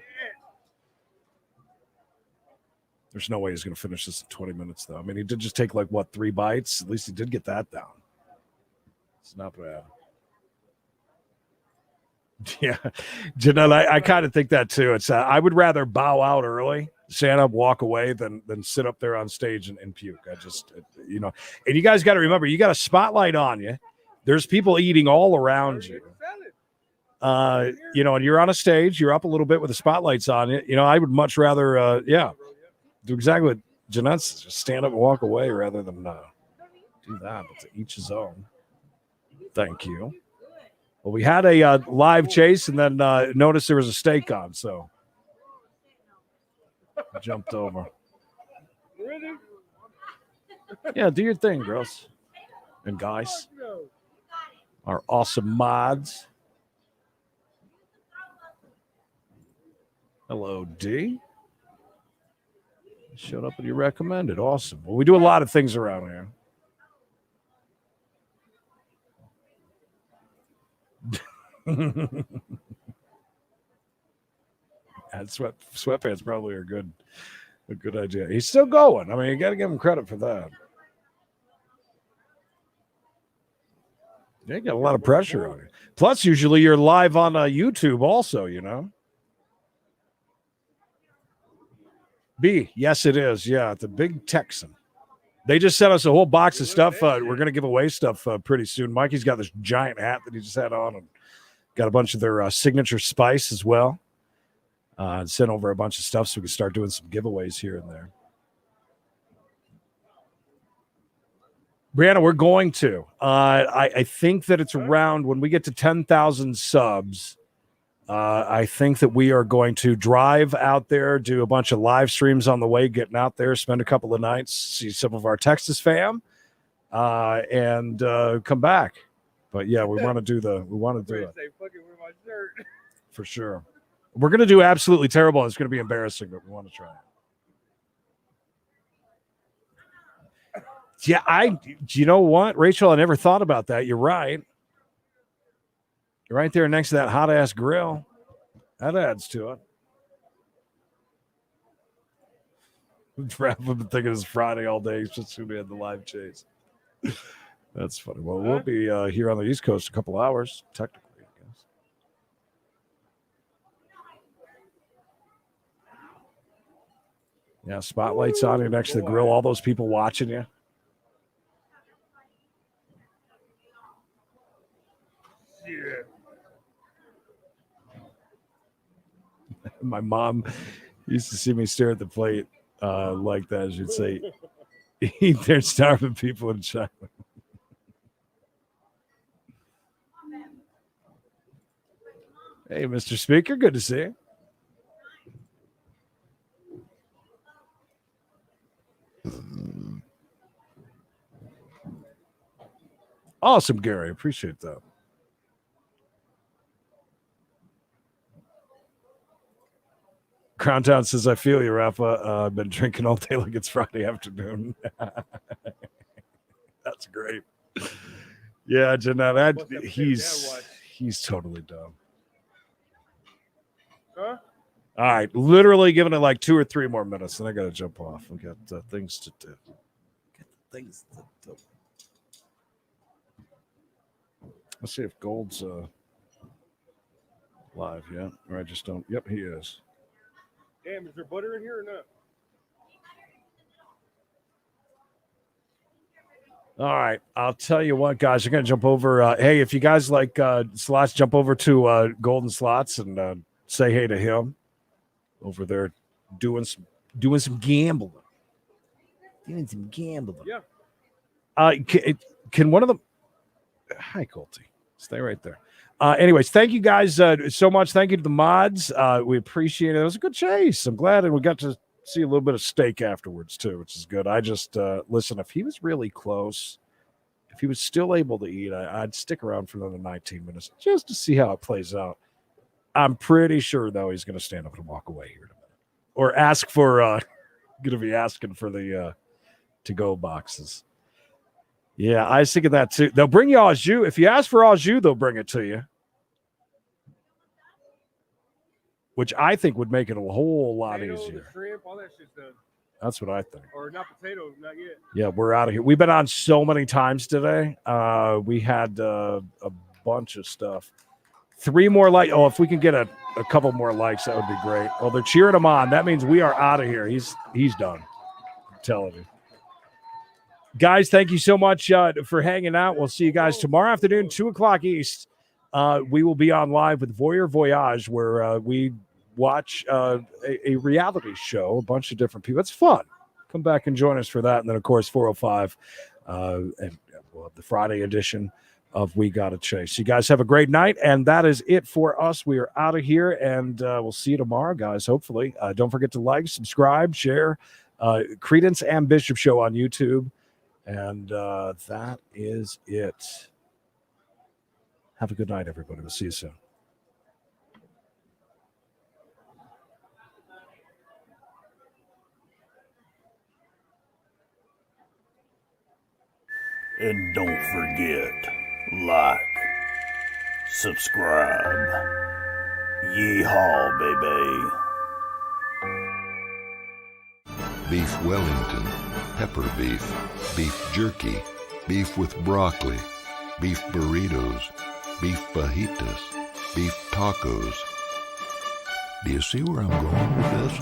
There's no way he's going to finish this in 20 minutes, though. I mean, he did just take 3 bites. At least he did get that down. It's not bad. Yeah, Janelle, I kind of think that too. It's I would rather bow out early, stand up, walk away than sit up there on stage and puke. I just, and you guys got to remember, you got a spotlight on you. There's people eating all around you. And you're on a stage, you're up a little bit with the spotlights on you. I would much rather, do exactly what Jeanette says, just stand up and walk away rather than do that. But to each his own. Thank you. Well, we had a live chase and then noticed there was a steak on, so I jumped over. Yeah, do your thing, girls and guys. Our awesome mods. Hello, D. Showed up and you recommended. Awesome. Well, we do a lot of things around here. And sweatpants probably are a good idea. He's still going. I mean, you got to give him credit for that. Yeah, you got a lot of pressure on you. Plus, usually you're live on YouTube also, B, yes, it is. Yeah, the Big Texan. They just sent us a whole box of stuff. We're going to give away stuff pretty soon. Mikey's got this giant hat that he just had on and got a bunch of their signature spice as well. And sent over a bunch of stuff so we can start doing some giveaways here and there. Brianna, we're going to. I think that it's around when we get to 10,000 subs. I think that we are going to drive out there, do a bunch of live streams on the way, getting out there, spend a couple of nights, see some of our Texas fam, and come back. But yeah, we want to do it for sure. We're going to do absolutely terrible. It's going to be embarrassing, but we want to try it. Yeah, you know what, Rachel? I never thought about that. You're right. You're right there next to that hot ass grill. That adds to it. I've been thinking it's Friday all day. It's just who we had the live chase. That's funny. Well, we'll be here on the East Coast a couple hours, technically, I guess. Yeah, spotlights on you next to the grill. All those people watching you. Yeah. My mom used to see me stare at the plate like that. She'd say, they're starving people in China. Hey, Mr. Speaker, good to see you. Awesome, Gary. Appreciate that. Crown Town says, I feel you, Rafa. I've been drinking all day like it's Friday afternoon. That's great. Yeah, Jeanette, he's totally dumb. Huh? All right, literally giving it like 2 or 3 more minutes, and I got to jump off. We got things to do. Let's see if Gold's live. Yeah, or I just don't. Yep, he is. Damn, is there butter in here or not? All right, I'll tell you what, guys. You're gonna jump over. Hey, if you guys like slots, jump over to Golden Slots and say hey to him over there, doing some gambling. Doing some gambling. Yeah. Can one of them? Hi, Colty. Stay right there. Anyways, thank you guys so much. Thank you to the mods. We appreciate it. It was a good chase. I'm glad, and we got to see a little bit of steak afterwards too, which is good. I just listen. If he was really close, if he was still able to eat, I'd stick around for another 19 minutes just to see how it plays out. I'm pretty sure though he's going to stand up and walk away here in a minute, or ask for. Going to be asking for the to-go boxes. Yeah, I was thinking that too. They'll bring you au jus. If you ask for au jus, they'll bring it to you. Which I think would make it a whole lot easier. The shrimp, all that shit's done. That's what I think. Or not potatoes, not yet. Yeah, we're out of here. We've been on so many times today. We had a bunch of stuff. 3 more likes. Oh, if we can get a couple more likes, that would be great. Well, they're cheering him on. That means we are out of here. He's done. I'm telling you. Guys, thank you so much for hanging out. We'll see you guys tomorrow afternoon, 2 o'clock East. We will be on live with Voyeur Voyage, where we watch a reality show, a bunch of different people. It's fun. Come back and join us for that. And then, of course, 405, and we'll have the Friday edition of We Gotta Chase. You guys have a great night, and that is it for us. We are out of here, and we'll see you tomorrow, guys, hopefully. Don't forget to like, subscribe, share. Creedence and Bishop Show on YouTube. And that is it. Have a good night, everybody. We'll see you soon. And don't forget, like, subscribe. Yeehaw, baby. Beef Wellington, pepper beef, beef jerky, beef with broccoli, beef burritos, beef fajitas, beef tacos. Do you see where I'm going with this?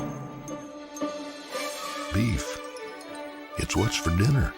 Beef. It's what's for dinner.